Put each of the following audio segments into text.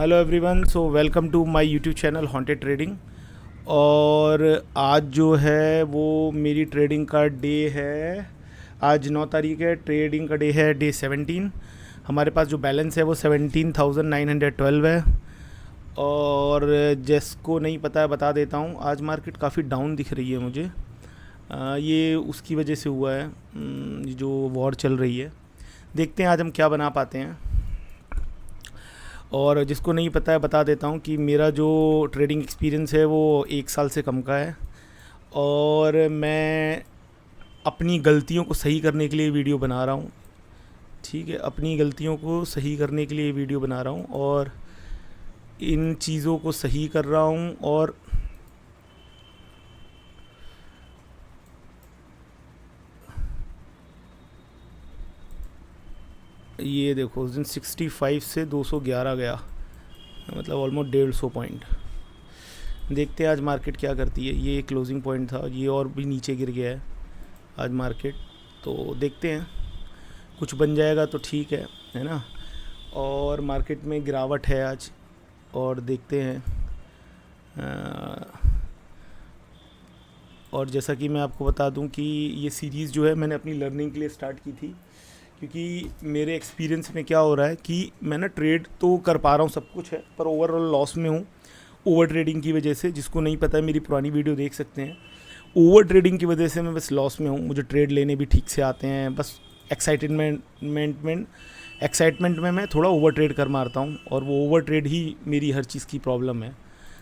Hello everyone, so welcome to my YouTube channel haunted trading. और आज जो है वो मेरी ट्रेडिंग का डे है। आज 9 तारीख है, ट्रेडिंग का डे है, डे 17। हमारे पास जो बैलेंस है वो 17,912 है। और जिसको नहीं पता है बता देता हूँ, आज मार्केट काफ़ी डाउन दिख रही है मुझे। ये उसकी वजह से हुआ है, ये जो वॉर चल रही है। देखते हैं आज हम क्या बना पाते हैं। और जिसको नहीं पता है बता देता हूँ कि मेरा जो ट्रेडिंग एक्सपीरियंस है वो 1 साल से कम का है। और मैं अपनी गलतियों को सही करने के लिए वीडियो बना रहा हूँ। ठीक है, अपनी गलतियों को सही करने के लिए वीडियो बना रहा हूँ और इन चीज़ों को सही कर रहा हूँ। और ये देखो, उस दिन 65 से 211 गया, मतलब ऑलमोस्ट 150 पॉइंट। देखते हैं आज मार्केट क्या करती है। ये क्लोजिंग पॉइंट था, ये और भी नीचे गिर गया है आज मार्केट। तो देखते हैं, कुछ बन जाएगा तो ठीक है ना। और मार्केट में गिरावट है आज, और देखते हैं। और जैसा कि मैं आपको बता दूं कि ये सीरीज़ जो है मैंने अपनी लर्निंग के लिए स्टार्ट की थी, क्योंकि मेरे एक्सपीरियंस में क्या हो रहा है कि मैं ना ट्रेड तो कर पा रहा हूँ, सब कुछ है, पर ओवरऑल लॉस में हूँ ओवर ट्रेडिंग की वजह से। जिसको नहीं पता है मेरी पुरानी वीडियो देख सकते हैं। ओवर ट्रेडिंग की वजह से मैं बस लॉस में हूँ। मुझे ट्रेड लेने भी ठीक से आते हैं, बस एक्साइटमेंट में मैं थोड़ा ओवर ट्रेड कर मारता हूँ, और वो ओवर ट्रेड ही मेरी हर चीज़ की प्रॉब्लम है।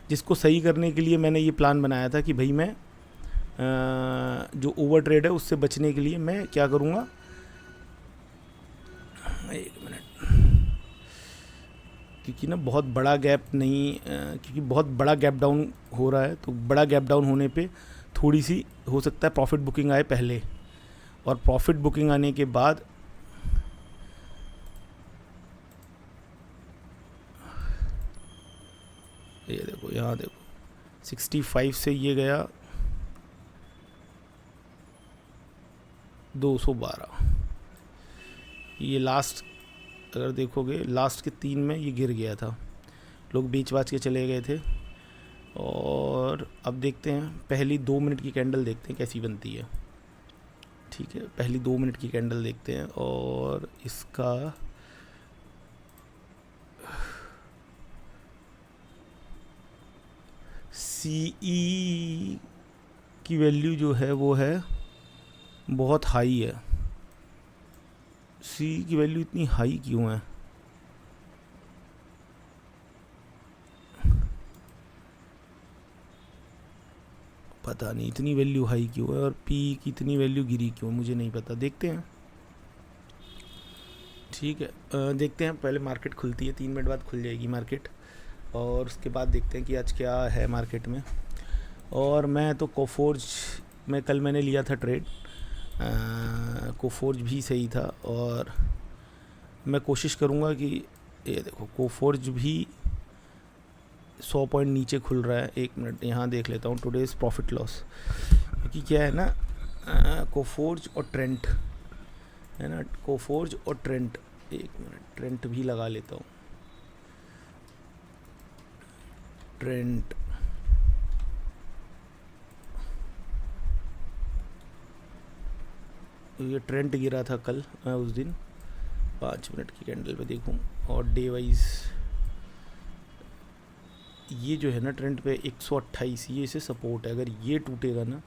जिसको सही करने के लिए मैंने ये प्लान बनाया था कि भाई मैं जो ओवर ट्रेड है उससे बचने के लिए मैं क्या करूँगा। एक मिनट, क्योंकि ना बहुत बड़ा गैप नहीं, क्योंकि बहुत बड़ा गैप डाउन हो रहा है, तो बड़ा गैप डाउन होने पे थोड़ी सी हो सकता है प्रॉफिट बुकिंग आए पहले, और प्रॉफिट बुकिंग आने के बाद ये देखो, यहाँ देखो 65 से ये गया 212। ये लास्ट, अगर देखोगे लास्ट के 3 में ये गिर गया था, लोग बीच बाच के चले गए थे। और अब देखते हैं, पहली 2 मिनट की कैंडल देखते हैं कैसी बनती है। ठीक है, पहली 2 मिनट की कैंडल देखते हैं। और इसका CE की वैल्यू जो है वो है बहुत हाई है। सी की वैल्यू इतनी हाई क्यों है? पता नहीं इतनी वैल्यू हाई क्यों है, और पी की इतनी वैल्यू गिरी क्यों, मुझे नहीं पता। देखते हैं, ठीक है। देखते हैं, पहले मार्केट खुलती है, 3 मिनट बाद खुल जाएगी मार्केट, और उसके बाद देखते हैं कि आज क्या है मार्केट में। और मैं तो कोफोर्ज में कल मैंने लिया था ट्रेड, कोफोर्ज भी सही था। और मैं कोशिश करूँगा कि ये देखो कोफोर्ज भी 100 पॉइंट नीचे खुल रहा है। एक मिनट यहाँ देख लेता हूँ टुडेज प्रॉफिट लॉस, क्योंकि क्या है ना, कोफोर्ज और ट्रेंट है ना, कोफोर्ज और ट्रेंट। एक मिनट, ट्रेंट भी लगा लेता हूँ। ट्रेंट, ये ट्रेंट गिरा था कल, मैं उस दिन 5 मिनट की कैंडल पे देखूँ, और डे वाइज ये जो है ना ट्रेंड पे 128, ये इसे सपोर्ट है। अगर ये टूटेगा ना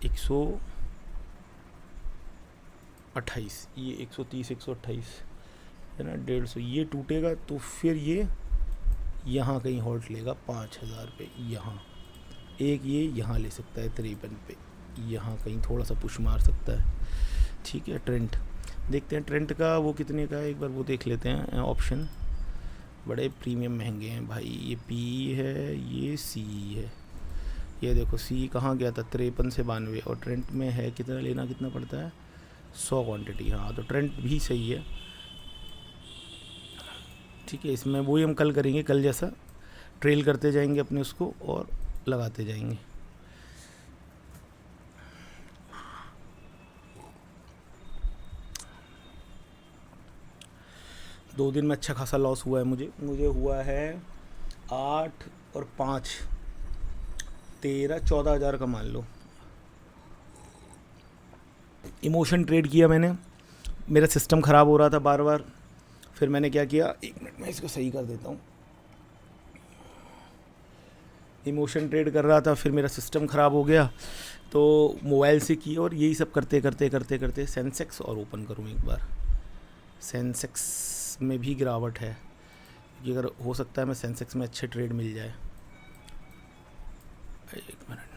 128, ये 130 128 है ना, 150, ये टूटेगा तो फिर ये यहाँ कहीं हॉल्ट लेगा 5000 पे। यहाँ एक ये यहाँ ले सकता है 53 पे, यहाँ कहीं थोड़ा सा पुश मार सकता है। ठीक है, ट्रेंड देखते हैं। ट्रेंड का वो कितने का है एक बार वो देख लेते हैं। ऑप्शन बड़े प्रीमियम महंगे हैं भाई। ये पी है, ये सी है। ये देखो सी कहाँ गया था, 53 से 92, और ट्रेंड में है कितना लेना, कितना पड़ता है 100 क्वांटिटी। हाँ, तो ट्रेंड भी सही है। ठीक है, इसमें वही हम कल करेंगे, कल जैसा ट्रेल करते जाएंगे अपने उसको और लगाते जाएंगे। 2 दिन में अच्छा खासा लॉस हुआ है मुझे हुआ है 8 और 5 13 14,000 का मान लो। इमोशन ट्रेड किया मैंने, मेरा सिस्टम ख़राब हो रहा था बार बार। फिर मैंने क्या किया, 1 मिनट में इसको सही कर देता हूँ। इमोशन ट्रेड कर रहा था, फिर मेरा सिस्टम ख़राब हो गया तो मोबाइल से किया, और यही सब करते करते करते करते सेंसेक्स और ओपन करूँ एक बार। सेंसेक्स में भी गिरावट है, कि अगर हो सकता है मैं सेंसेक्स में अच्छे ट्रेड मिल जाए। 1 मिनट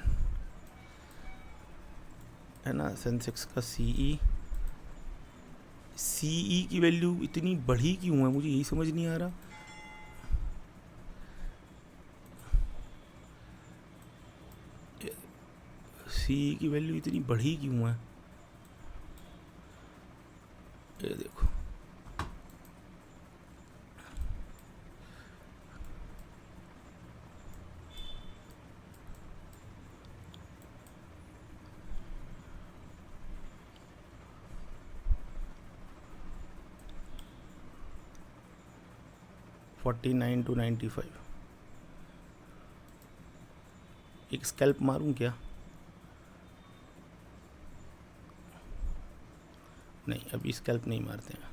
है ना, सेंसेक्स का सीई की वैल्यू इतनी बढ़ी क्यों है, मुझे यही समझ नहीं आ रहा। सीई की वैल्यू इतनी बढ़ी क्यों है, ये देखो। $49 to $95। एक स्कैल्प मारूं क्या? नहीं, अभी स्कैल्प नहीं मारते हैं।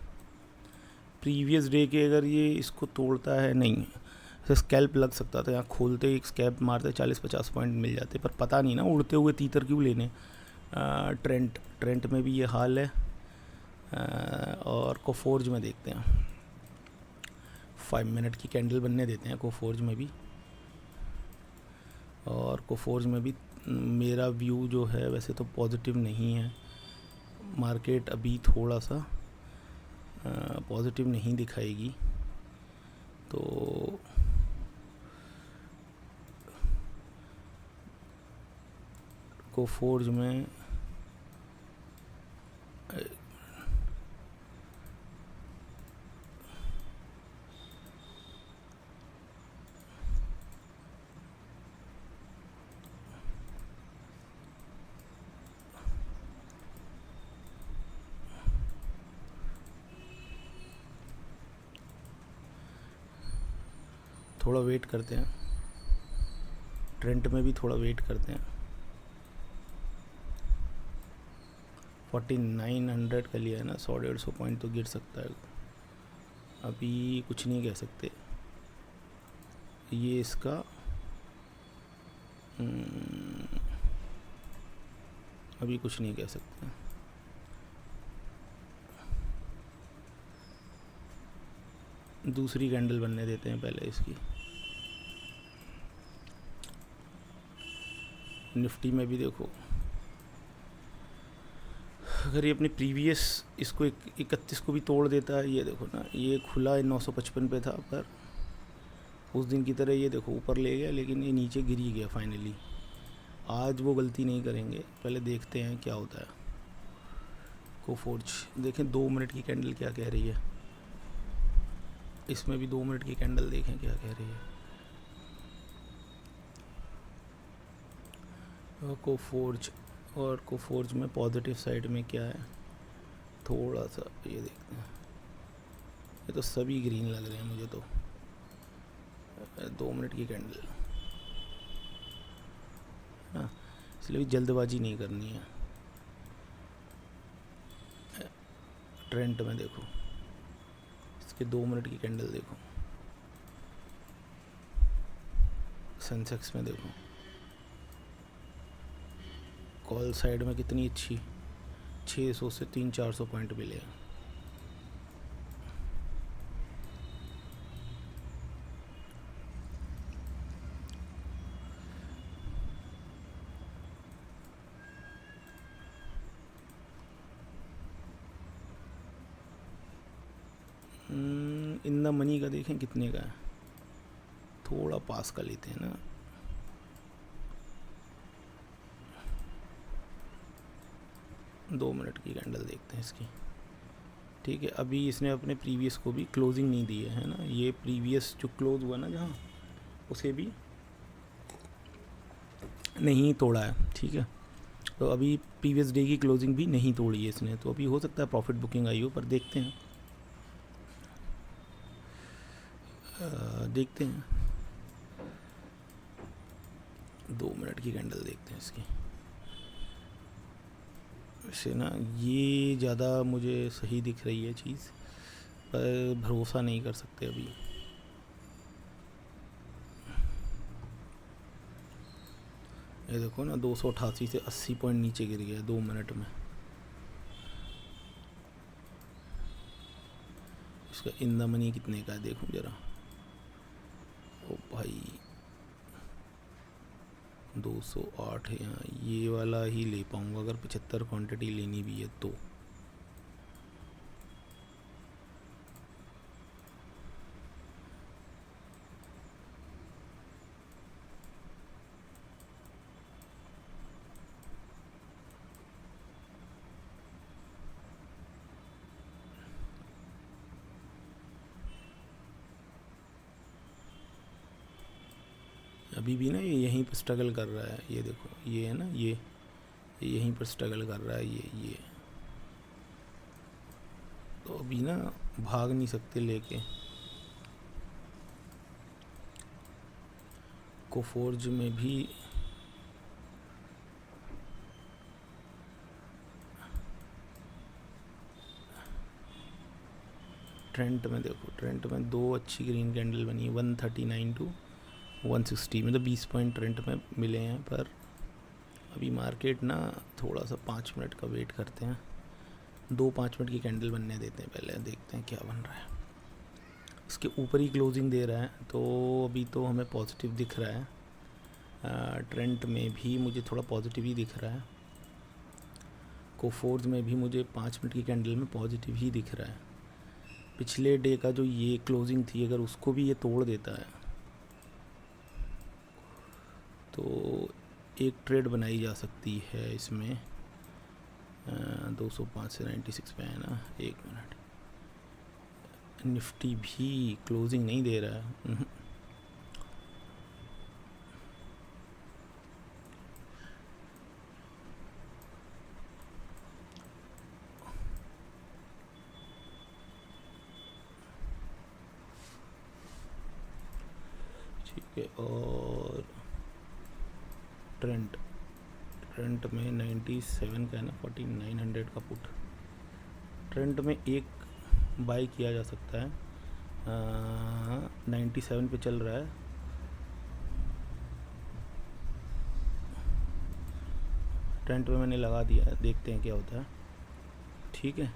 प्रीवियस डे के अगर ये इसको तोड़ता है, नहीं ऐसे स्कैल्प लग सकता था, यहाँ खोलते ही एक स्कैल्प मारते 40-50 पॉइंट मिल जाते, पर पता नहीं ना उड़ते हुए तीतर क्यों लेने। ट्रेंट में भी ये हाल है। और कोफोर्ज में देखते हैं, 5 मिनट की कैंडल बनने देते हैं कोफोर्ज में भी। और कोफोर्ज में भी मेरा व्यू जो है वैसे तो पॉजिटिव नहीं है। मार्केट अभी थोड़ा सा पॉजिटिव नहीं दिखाएगी, तो कोफोर्ज में थोड़ा वेट करते हैं, ट्रेंट में भी थोड़ा वेट करते हैं। 4900 का लिया है ना, 100-150 पॉइंट तो गिर सकता है, अभी कुछ नहीं कह सकते। ये इसका अभी कुछ नहीं कह सकते। दूसरी कैंडल बनने देते हैं पहले इसकी। निफ्टी में भी देखो, अगर ये अपने प्रीवियस इसको 31 को भी तोड़ देता है, ये देखो ना, ये खुला 955 पे था, पर उस दिन की तरह ये देखो ऊपर ले गया, लेकिन ये नीचे गिर ही गया फाइनली। आज वो गलती नहीं करेंगे, पहले देखते हैं क्या होता है। कोफोर्ज देखें 2 मिनट की कैंडल क्या कह रही है, इसमें भी 2 मिनट की कैंडल देखें क्या कह रही है। कोफोर्ज, और कोफोर्ज में पॉजिटिव साइड में क्या है, थोड़ा सा ये देखते हैं। ये तो सभी ग्रीन लग रहे हैं मुझे तो। 2 मिनट की कैंडल हाँ, इसलिए भी जल्दबाजी नहीं करनी है। ट्रेंड में देखो, इसके 2 मिनट की कैंडल देखो। सेंसेक्स में देखो, कॉल साइड में कितनी अच्छी 600 से 300-400 पॉइंट मिले। इन द मनी का देखें कितने का है, थोड़ा पास का लेते हैं ना। दो मिनट की कैंडल देखते हैं इसकी। ठीक है, अभी इसने अपने प्रीवियस को भी क्लोजिंग नहीं दी है ना, ये प्रीवियस जो क्लोज हुआ ना जहाँ, उसे भी नहीं तोड़ा है। ठीक है, तो अभी प्रीवियस डे की क्लोजिंग भी नहीं तोड़ी है इसने, तो अभी हो सकता है प्रॉफिट बुकिंग आई हो, पर देखते हैं। देखते हैं 2 मिनट की कैंडल देखते हैं इसकी। वैसे ना ये ज़्यादा मुझे सही दिख रही है चीज़, पर भरोसा नहीं कर सकते अभी। ये देखो ना 288 से 80 पॉइंट नीचे गिर गया 2 मिनट में। इसका इन द मनी कितने का है देखूं जरा। ओ भाई 208 है यहाँ। ये वाला ही ले पाऊँगा अगर 75 क्वांटिटी लेनी भी है तो। अभी भी ना ये यहीं पर स्ट्रगल कर रहा है। ये देखो ये है ना, ये यहीं पर स्ट्रगल कर रहा है ये। तो अभी ना भाग नहीं सकते लेके। कोफोर्ज में भी ट्रेंट में देखो, ट्रेंट में 2 अच्छी ग्रीन कैंडल बनी है 139 टू 160, मतलब 20 पॉइंट ट्रेंट में मिले हैं। पर अभी मार्केट ना थोड़ा सा 5 मिनट का वेट करते हैं, 2-5 मिनट की कैंडल बनने देते हैं पहले, देखते हैं क्या बन रहा है। इसके ऊपर ही क्लोजिंग दे रहा है तो अभी तो हमें पॉजिटिव दिख रहा है। ट्रेंट में भी मुझे थोड़ा पॉजिटिव ही दिख रहा है। कोफोर्ज में भी मुझे 5 मिनट की कैंडल में पॉजिटिव ही दिख रहा है। पिछले डे का जो ये क्लोजिंग थी अगर उसको भी ये तोड़ देता है तो एक ट्रेड बनाई जा सकती है इसमें। 205 से 96 पे है ना। 1 मिनट, निफ्टी भी क्लोजिंग नहीं दे रहा है। ठीक है। और ट्रेंट में 97 का है ना, 4900 का पुट। ट्रेंट में एक बाई किया जा सकता है। 97 पे चल रहा है। ट्रेंट पे मैंने लगा दिया है, देखते हैं क्या होता है। ठीक है।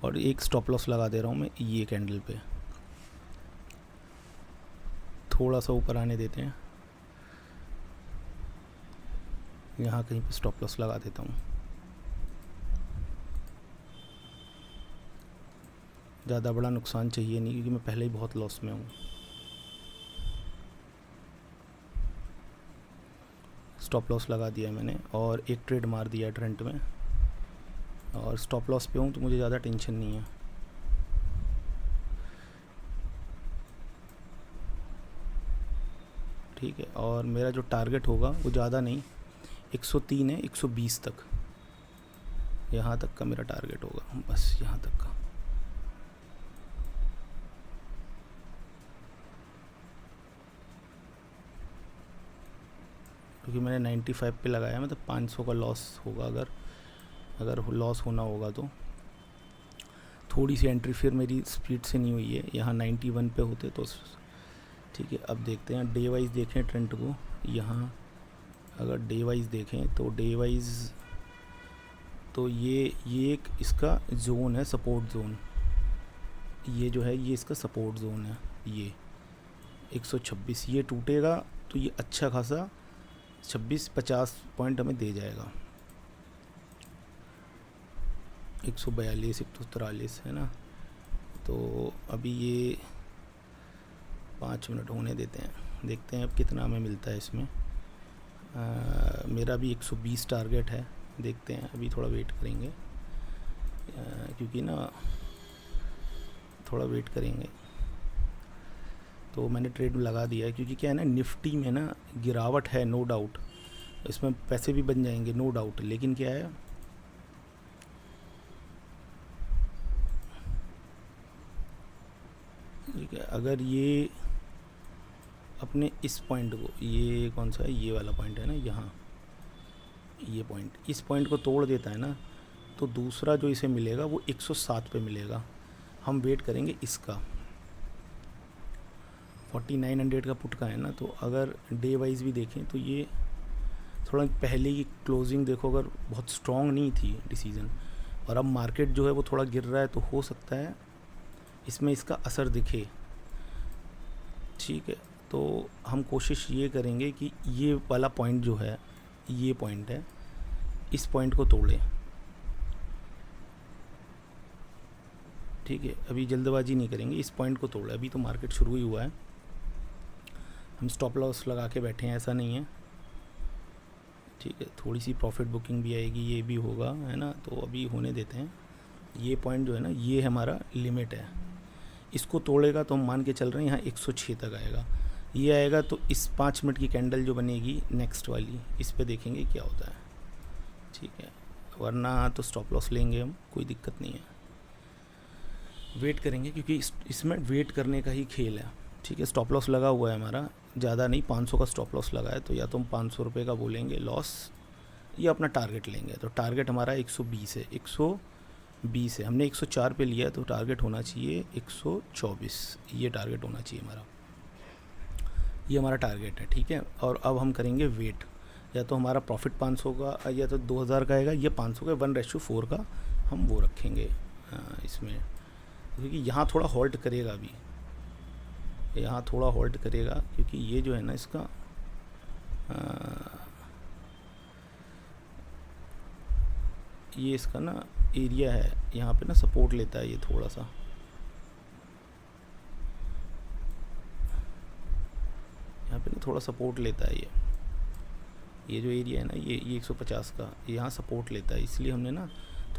और एक स्टॉप लॉस लगा दे रहा हूँ मैं ये कैंडल पे, थोड़ा सा ऊपर आने देते हैं। यहाँ कहीं पे स्टॉप लॉस लगा देता हूँ। ज़्यादा बड़ा नुकसान चाहिए नहीं क्योंकि मैं पहले ही बहुत लॉस में हूँ। स्टॉप लॉस लगा दिया मैंने और एक ट्रेड मार दिया ट्रेंट में, और स्टॉप लॉस पे हूँ तो मुझे ज़्यादा टेंशन नहीं है। ठीक है। और मेरा जो टारगेट होगा वो ज़्यादा नहीं, 103 है, 120 तक, यहाँ तक का मेरा टारगेट होगा, बस यहाँ तक का। क्योंकि मैंने 95 पे लगाया, मतलब 500 का लॉस होगा अगर लॉस होना होगा तो। थोड़ी सी एंट्री फिर मेरी स्पीड से नहीं हुई है, यहाँ 91 पे होते तो ठीक है। अब देखते हैं डे वाइज देखें ट्रेंड को। यहाँ अगर डे वाइज देखें तो डे वाइज तो ये एक इसका जोन है, सपोर्ट जोन। ये जो है ये इसका सपोर्ट जोन है, ये 126। ये टूटेगा तो ये अच्छा खासा 26-50 पॉइंट हमें दे जाएगा। 142, 143 है ना। तो अभी ये 5 मिनट होने देते हैं, देखते हैं अब कितना हमें मिलता है इसमें। मेरा भी 120 टारगेट है, देखते हैं। अभी थोड़ा वेट करेंगे क्योंकि ना थोड़ा वेट करेंगे। तो मैंने ट्रेड लगा दिया है क्योंकि क्या है ना, निफ्टी में ना गिरावट है नो डाउट, इसमें पैसे भी बन जाएंगे नो डाउट, लेकिन क्या है ठीक है, अगर ये अपने इस पॉइंट को, ये कौन सा है, ये वाला पॉइंट है ना यहाँ, ये पॉइंट, इस पॉइंट को तोड़ देता है ना, तो दूसरा जो इसे मिलेगा वो 107 पे मिलेगा। हम वेट करेंगे इसका, 4900 का पुट का है ना, तो अगर डे वाइज भी देखें तो ये थोड़ा पहले की क्लोजिंग देखो, अगर बहुत स्ट्रॉन्ग नहीं थी डिसीज़न, और अब मार्केट जो है वो थोड़ा गिर रहा है, तो हो सकता है इसमें इसका असर दिखे। ठीक है, तो हम कोशिश ये करेंगे कि ये वाला पॉइंट जो है, ये पॉइंट है, इस पॉइंट को तोड़े। ठीक है, अभी जल्दबाजी नहीं करेंगे, इस पॉइंट को तोड़े। अभी तो मार्केट शुरू ही हुआ है, हम स्टॉप लॉस लगा के बैठे हैं, ऐसा नहीं है। ठीक है, थोड़ी सी प्रॉफिट बुकिंग भी आएगी, ये भी होगा, है ना, तो अभी होने देते हैं। ये पॉइंट जो है ना, ये हमारा लिमिट है, इसको तोड़ेगा तो हम मान के चल रहे हैं यहाँ 106 तक आएगा। ये आएगा तो इस 5 मिनट की कैंडल जो बनेगी नेक्स्ट वाली, इस पे देखेंगे क्या होता है। ठीक है, वरना तो स्टॉप लॉस लेंगे हम, कोई दिक्कत नहीं है, वेट करेंगे, क्योंकि इसमें वेट करने का ही खेल है। ठीक है, स्टॉप लॉस लगा हुआ है हमारा, ज़्यादा नहीं, 500 का स्टॉप लॉस लगा है, तो या तो हम 500 रुपये का बोलेंगे लॉस, या अपना टारगेट लेंगे। तो टारगेट हमारा 120 है, 120 है, हमने 104 पे लिया है, तो टारगेट होना चाहिए 124, ये टारगेट होना चाहिए हमारा, ये हमारा टारगेट है। ठीक है, और अब हम करेंगे वेट, या तो हमारा प्रॉफिट 500 का या तो 2000 का आएगा, या 500 का 1:4 का हम वो रखेंगे इसमें, क्योंकि यहाँ थोड़ा हॉल्ट करेगा अभी, यहाँ थोड़ा हॉल्ट करेगा, क्योंकि ये जो है ना इसका ये इसका ना एरिया है, यहाँ पे ना सपोर्ट लेता है ये थोड़ा सा, यहाँ पे ना थोड़ा सपोर्ट लेता है ये जो एरिया है ना, ये 150 का यहाँ सपोर्ट लेता है, इसलिए हमने ना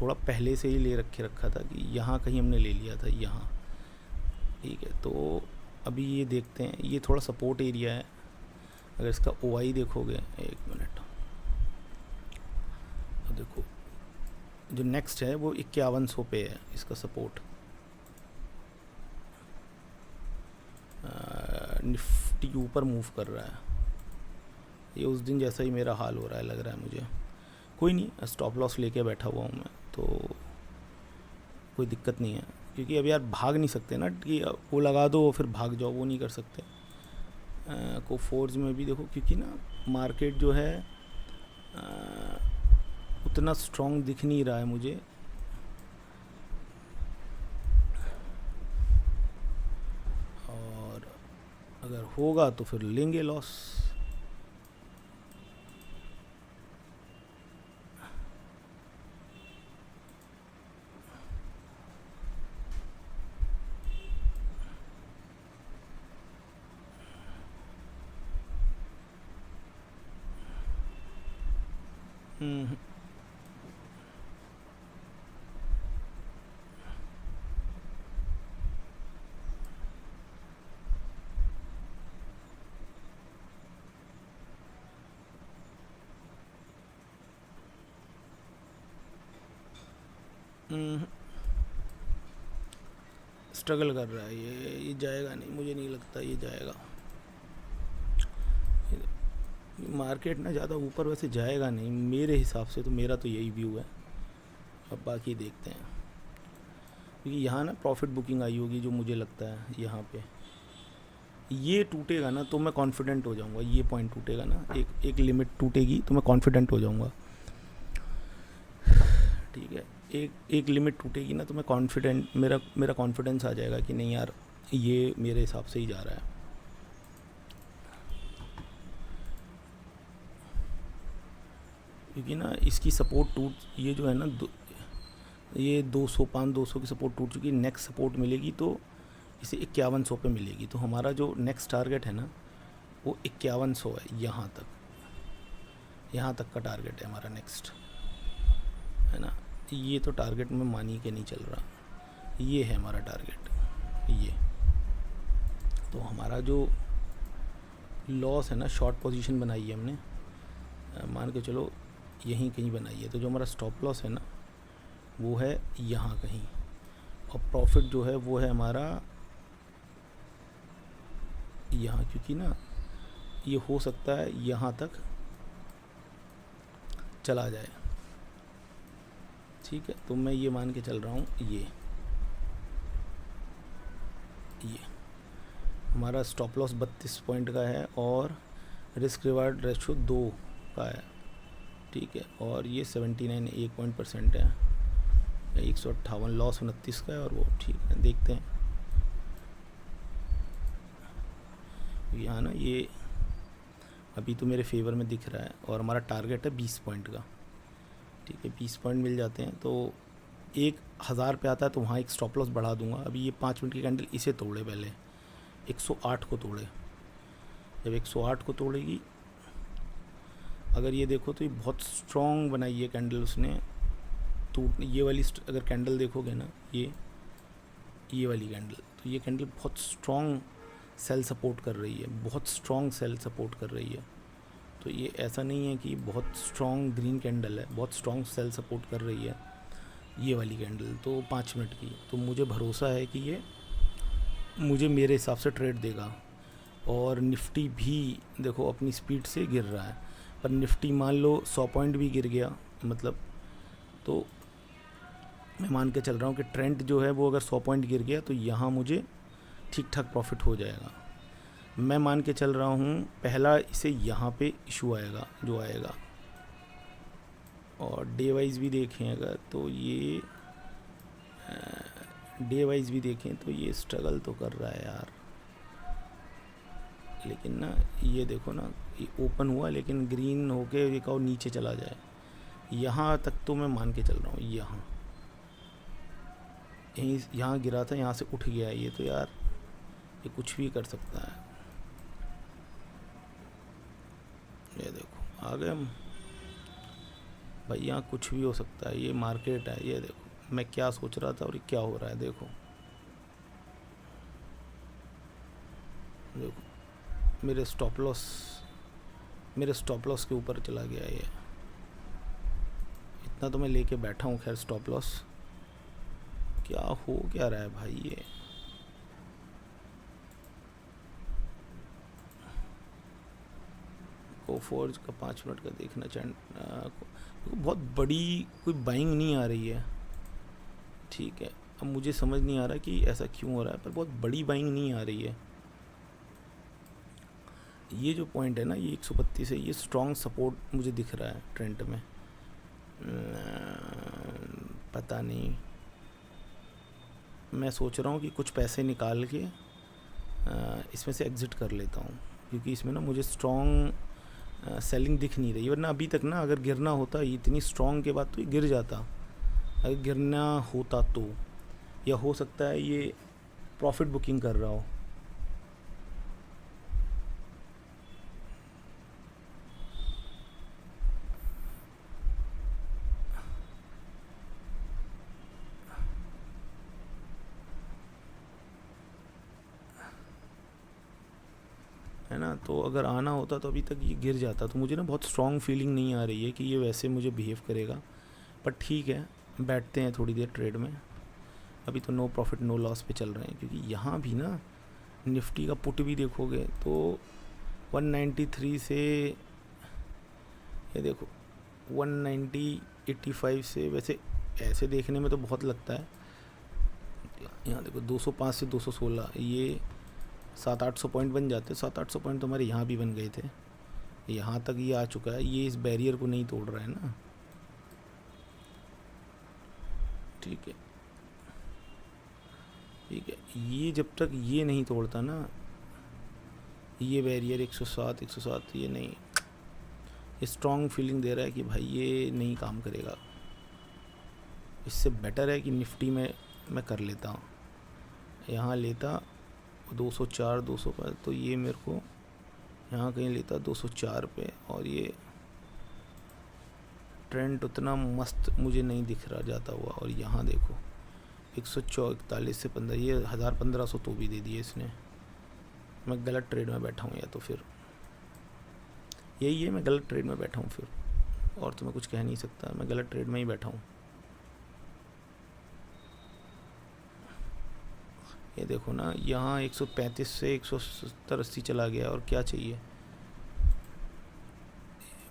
थोड़ा पहले से ही ले रखा था कि यहाँ कहीं हमने ले लिया था यहाँ। ठीक है, तो अभी ये देखते हैं, ये थोड़ा सपोर्ट एरिया है। अगर इसका OI देखोगे, एक मिनट, देखो जो नेक्स्ट है वो 5100 पे है, इसका सपोर्ट। निफ्टी ऊपर मूव कर रहा है, ये उस दिन जैसा ही मेरा हाल हो रहा है, लग रहा है मुझे। कोई नहीं, स्टॉप लॉस लेके बैठा हुआ हूँ मैं, तो कोई दिक्कत नहीं है, क्योंकि अब यार भाग नहीं सकते ना कि वो लगा दो फिर भाग जाओ, वो नहीं कर सकते। को फोर्स में भी देखो, क्योंकि ना मार्केट जो है उतना स्ट्रॉन्ग दिख नहीं रहा है मुझे, और अगर होगा तो फिर लेंगे लॉस। स्ट्रगल कर रहा है ये जाएगा नहीं, मुझे नहीं लगता ये जाएगा। मार्केट ना ज़्यादा ऊपर वैसे जाएगा नहीं मेरे हिसाब से, तो मेरा तो यही व्यू है, अब बाकी देखते हैं। क्योंकि यहाँ ना प्रॉफिट बुकिंग आई होगी जो मुझे लगता है, यहाँ पे ये टूटेगा ना तो मैं कॉन्फिडेंट हो जाऊँगा, ये पॉइंट टूटेगा ना, एक लिमिट टूटेगी तो मैं कॉन्फिडेंट हो जाऊँगा। ठीक है, एक लिमिट टूटेगी ना तो मैं कॉन्फिडेंट, मेरा कॉन्फिडेंस आ जाएगा कि नहीं यार ये मेरे हिसाब से ही जा रहा है। क्योंकि ना इसकी सपोर्ट ये जो है ना ये 200 की सपोर्ट टूट चुकी है, नेक्स्ट सपोर्ट मिलेगी तो इसे 5100 पे मिलेगी, तो हमारा जो नेक्स्ट टारगेट है ना वो 5100 है, यहाँ तक का टारगेट है हमारा नेक्स्ट, है ना। ये तो टारगेट में मानी के नहीं चल रहा, ये है हमारा टारगेट। ये तो हमारा जो लॉस है ना, शॉर्ट पोजीशन बनाई है हमने, मान के चलो यहीं कहीं बनाई है, तो जो हमारा स्टॉप लॉस है ना वो है यहाँ कहीं, और प्रॉफिट जो है वो है हमारा यहाँ, क्योंकि ना ये हो सकता है यहाँ तक चला जाए, ठीक है। तो मैं ये मान के चल रहा हूँ ये हमारा स्टॉप लॉस 32 पॉइंट का है और रिस्क रिवार्ड रेशो 2 का है, ठीक है। और ये 79 1% है, 158 लॉस 29 का है, और वो ठीक है। देखते हैं यहाँ ना, ये अभी तो मेरे फेवर में दिख रहा है, और हमारा टारगेट है 20 पॉइंट का, ठीक है। 20 पॉइंट मिल जाते हैं तो 1000 पे आता है, तो वहाँ एक स्टॉप लॉस बढ़ा दूंगा। अभी ये 5 मिनट की कैंडल इसे तोड़े, पहले 108 को तोड़े। जब 108 को तोड़ेगी, अगर ये देखो तो ये बहुत स्ट्रॉन्ग बनाई है कैंडल उसने, टूट ये वाली अगर कैंडल देखोगे ना, ये वाली कैंडल, तो ये कैंडल बहुत स्ट्रॉन्ग सेल सपोर्ट कर रही है, बहुत स्ट्रॉन्ग सेल सपोर्ट कर रही है। तो ये ऐसा नहीं है कि बहुत स्ट्रॉन्ग ग्रीन कैंडल है, बहुत स्ट्रॉन्ग सेल सपोर्ट कर रही है ये वाली कैंडल, तो 5 मिनट की। तो मुझे भरोसा है कि ये मुझे मेरे हिसाब से ट्रेड देगा। और निफ्टी भी देखो अपनी स्पीड से गिर रहा है, पर निफ्टी मान लो 100 पॉइंट भी गिर गया, मतलब तो मैं मान के चल रहा हूँ कि ट्रेंड जो है वो अगर 100 पॉइंट गिर गया तो यहाँ मुझे ठीक ठाक प्रॉफिट हो जाएगा। मैं मान के चल रहा हूँ पहला इसे यहाँ पे इशू आएगा जो आएगा। और डे वाइज भी देखें अगर, तो ये डे वाइज भी देखें तो ये स्ट्रगल तो कर रहा है यार, लेकिन ना ये देखो ना, ये ओपन हुआ लेकिन ग्रीन होके एक और नीचे चला जाए, यहाँ तक तो मैं मान के चल रहा हूँ। यहाँ गिरा था, यहाँ से उठ गया है ये, तो यार ये कुछ भी कर सकता है। ये देखो आ गए हम भाई, यहाँ कुछ भी हो सकता है, ये मार्केट है। ये देखो मैं क्या सोच रहा था और क्या हो रहा है, देखो देखो मेरे स्टॉप लॉस के ऊपर चला गया ये। इतना तो मैं लेके बैठा हूँ, खैर स्टॉप लॉस क्या हो क्या रहा है भाई। ये कोफोर्ज का 5 मिनट का देखना बहुत बड़ी कोई बाइंग नहीं आ रही है, ठीक है। अब मुझे समझ नहीं आ रहा कि ऐसा क्यों हो रहा है, पर बहुत बड़ी बाइंग नहीं आ रही है। ये जो पॉइंट है ना, ये 132 है, ये स्ट्रॉन्ग सपोर्ट मुझे दिख रहा है ट्रेंड में। पता नहीं, मैं सोच रहा हूँ कि कुछ पैसे निकाल के इसमें से एग्ज़िट कर लेता हूँ, क्योंकि इसमें ना मुझे स्ट्रॉन्ग सेलिंग दिख नहीं रही। वरना अभी तक ना अगर गिरना होता, इतनी स्ट्रॉन्ग के बाद तो ये गिर जाता, अगर गिरना होता तो। या हो सकता है ये प्रॉफिट बुकिंग कर रहा हो। है ना, तो अगर आना होता तो अभी तक ये गिर जाता। तो मुझे ना बहुत स्ट्रॉन्ग फीलिंग नहीं आ रही है कि ये वैसे मुझे बिहेव करेगा, पर ठीक है बैठते हैं थोड़ी देर ट्रेड में। अभी तो नो प्रॉफिट नो लॉस पे चल रहे हैं, क्योंकि यहाँ भी ना निफ्टी का पुट भी देखोगे तो 193 से, ये देखो 190 85 से, वैसे ऐसे देखने में तो बहुत लगता है। यहाँ देखो 205 से 216, ये 700-800 पॉइंट बन जाते। 700-800 पॉइंट तो हमारे यहाँ भी बन गए थे, यहाँ तक ये आ चुका है। ये इस बैरियर को नहीं तोड़ रहा है ना, ठीक है ठीक है। ये जब तक ये नहीं तोड़ता ना, ये बैरियर 107 ये नहीं, ये स्ट्रॉन्ग फीलिंग दे रहा है कि भाई ये नहीं काम करेगा। इससे बेटर है कि निफ्टी में मैं कर लेता हूँ, यहाँ लेता 204 200 पर, तो ये मेरे को यहाँ कहीं लेता 204 पे। और ये ट्रेंड उतना मस्त मुझे नहीं दिख रहा जाता हुआ। और यहाँ देखो 141 से 15, ये 1500 तो भी दे दिए इसने। मैं गलत ट्रेड में बैठा हूँ, या तो फिर यही है, मैं गलत ट्रेड में बैठा हूँ फिर, और तो मैं कुछ कह नहीं सकता, मैं गलत ट्रेड में ही बैठा हूँ। ये देखो ना, यहाँ 135 से 170-80 चला गया, और क्या चाहिए।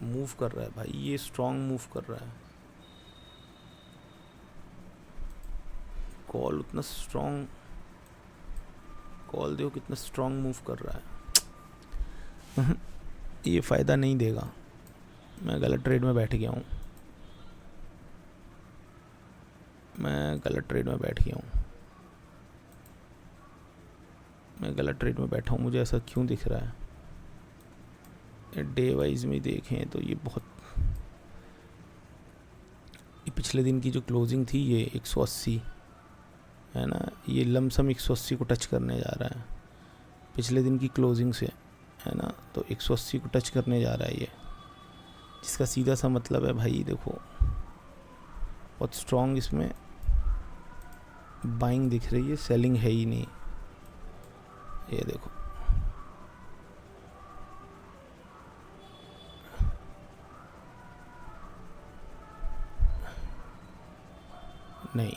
मूव कर रहा है भाई, ये स्ट्रॉन्ग मूव कर रहा है। कॉल उतना स्ट्रॉन्ग, कॉल देखो कितना स्ट्रॉन्ग मूव कर रहा है। ये फ़ायदा नहीं देगा, मैं गलत ट्रेड में बैठ गया हूँ, मैं गलत ट्रेड में बैठ गया हूँ, मैं गलत ट्रेड में बैठा हूँ। मुझे ऐसा क्यों दिख रहा है। डे वाइज में देखें तो ये बहुत, ये पिछले दिन की जो क्लोजिंग थी ये 180 है ना, ये लमसम 180 को टच करने जा रहा है पिछले दिन की क्लोजिंग से, है ना। तो 180 को टच करने जा रहा है ये, जिसका सीधा सा मतलब है भाई देखो बहुत स्ट्रॉन्ग इसमें बाइंग दिख रही है, सेलिंग है ही नहीं। ये देखो नहीं,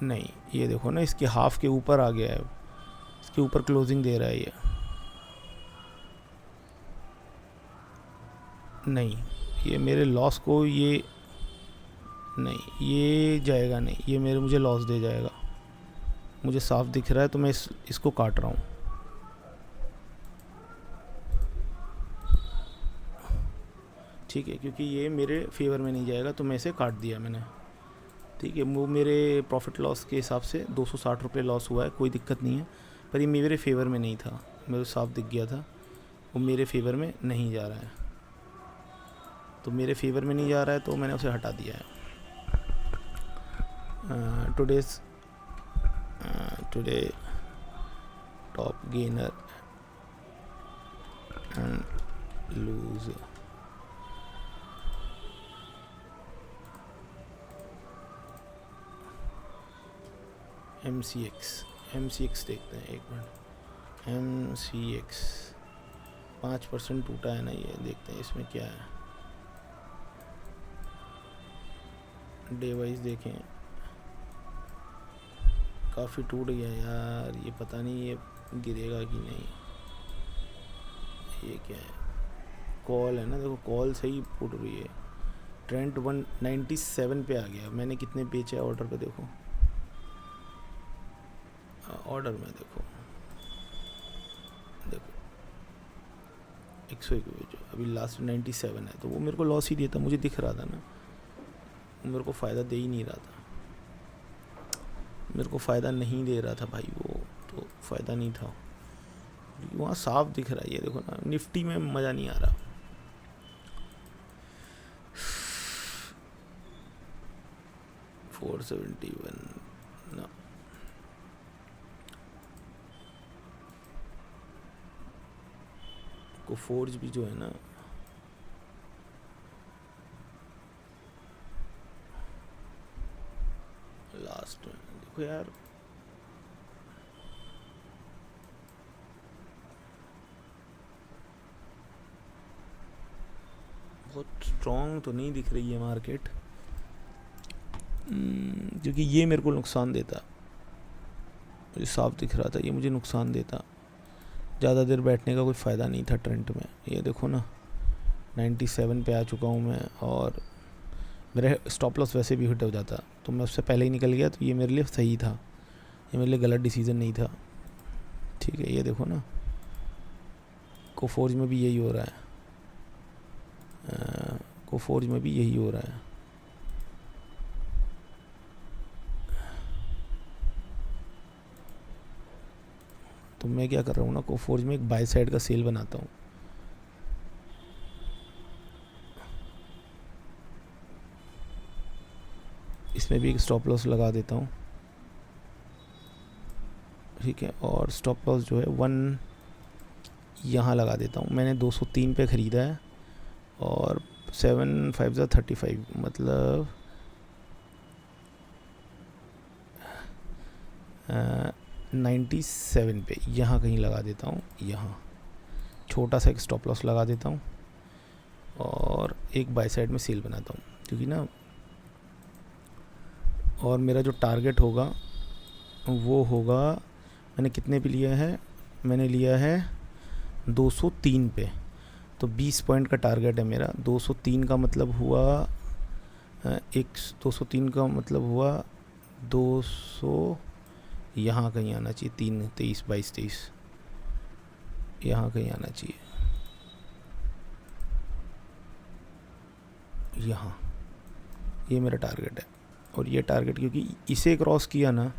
नहीं, ये देखो ना, इसके हाफ के ऊपर आ गया है, इसके ऊपर क्लोजिंग दे रहा है ये। नहीं, ये मेरे लॉस को, ये नहीं, ये जाएगा नहीं, ये मुझे लॉस दे जाएगा, मुझे साफ दिख रहा है। तो मैं इसको काट रहा हूँ। ठीक है, क्योंकि ये मेरे फेवर में नहीं जाएगा, तो मैं इसे काट दिया मैंने। ठीक है, वो मेरे प्रॉफिट लॉस के हिसाब से 260 रुपये लॉस हुआ है, कोई दिक्कत नहीं है, पर ये मेरे फेवर में नहीं था, मेरे साफ दिख गया था वो मेरे फेवर में नहीं जा रहा है। तो मेरे फेवर में नहीं जा रहा है तो मैंने उसे हटा दिया है। Today top gainer and lose, MCX देखते हैं, एक मिनट। MCX 5% टूटा है ना, ये देखते हैं इसमें क्या है। डे वाइज देखें, काफ़ी टूट गया यार, ये पता नहीं ये गिरेगा कि नहीं। ये क्या है, कॉल है ना, देखो कॉल सही फूट रही है। ट्रेंड 197 पे आ गया। मैंने कितने बेचे ऑर्डर पे देखो, ऑर्डर में देखो 101 बेचो, अभी लास्ट 97 है, तो वो मेरे को लॉस ही देता, मुझे दिख रहा था ना, वो मेरे को फ़ायदा दे ही नहीं रहा था, मेरे को फ़ायदा नहीं दे रहा था भाई, वो तो फ़ायदा नहीं था, वहाँ साफ दिख रहा है। ये देखो ना, निफ्टी में मज़ा नहीं आ रहा। $471 ना, को फोर्ज भी जो है ना, लास्ट में देखो यार, बहुत स्ट्रॉन्ग तो नहीं दिख रही है मार्केट, क्योंकि ये मेरे को नुकसान देता, मुझे साफ दिख रहा था ये मुझे नुकसान देता, ज़्यादा देर बैठने का कोई फ़ायदा नहीं था ट्रेंड में। ये देखो ना, 97 पे आ चुका हूँ मैं, और मेरा स्टॉप लॉस वैसे भी हिट हो जाता, तो मैं उससे पहले ही निकल गया, तो ये मेरे लिए सही था, ये मेरे लिए गलत डिसीज़न नहीं था। ठीक है, ये देखो ना, कोफोर्ज में भी यही हो रहा है, कोफोर्ज में भी यही हो रहा है। तो मैं क्या कर रहा हूँ ना, कोफोर्ज में एक बाय साइड का सेल बनाता हूँ, इसमें भी एक स्टॉप लॉस लगा देता हूँ। ठीक है, और स्टॉप लॉस जो है 1 यहाँ लगा देता हूँ। मैंने 203 पे ख़रीदा है, और 7 5 35, मतलब 97 पे यहाँ कहीं लगा देता हूँ, यहाँ छोटा सा एक स्टॉप लॉस लगा देता हूँ, और और एक बाय साइड में सेल बनाता हूँ, क्योंकि ना और मेरा जो टारगेट होगा वो होगा, मैंने कितने पे लिया है, मैंने लिया है 203 पे, तो 20 पॉइंट का टारगेट है मेरा। 203 का मतलब हुआ 203 का मतलब हुआ 200, यहाँ कहीं आना चाहिए, 3 23 22 23, यहाँ कहीं आना चाहिए, यहाँ, ये मेरा टारगेट है। और ये टारगेट क्योंकि इसे क्रॉस किया ना,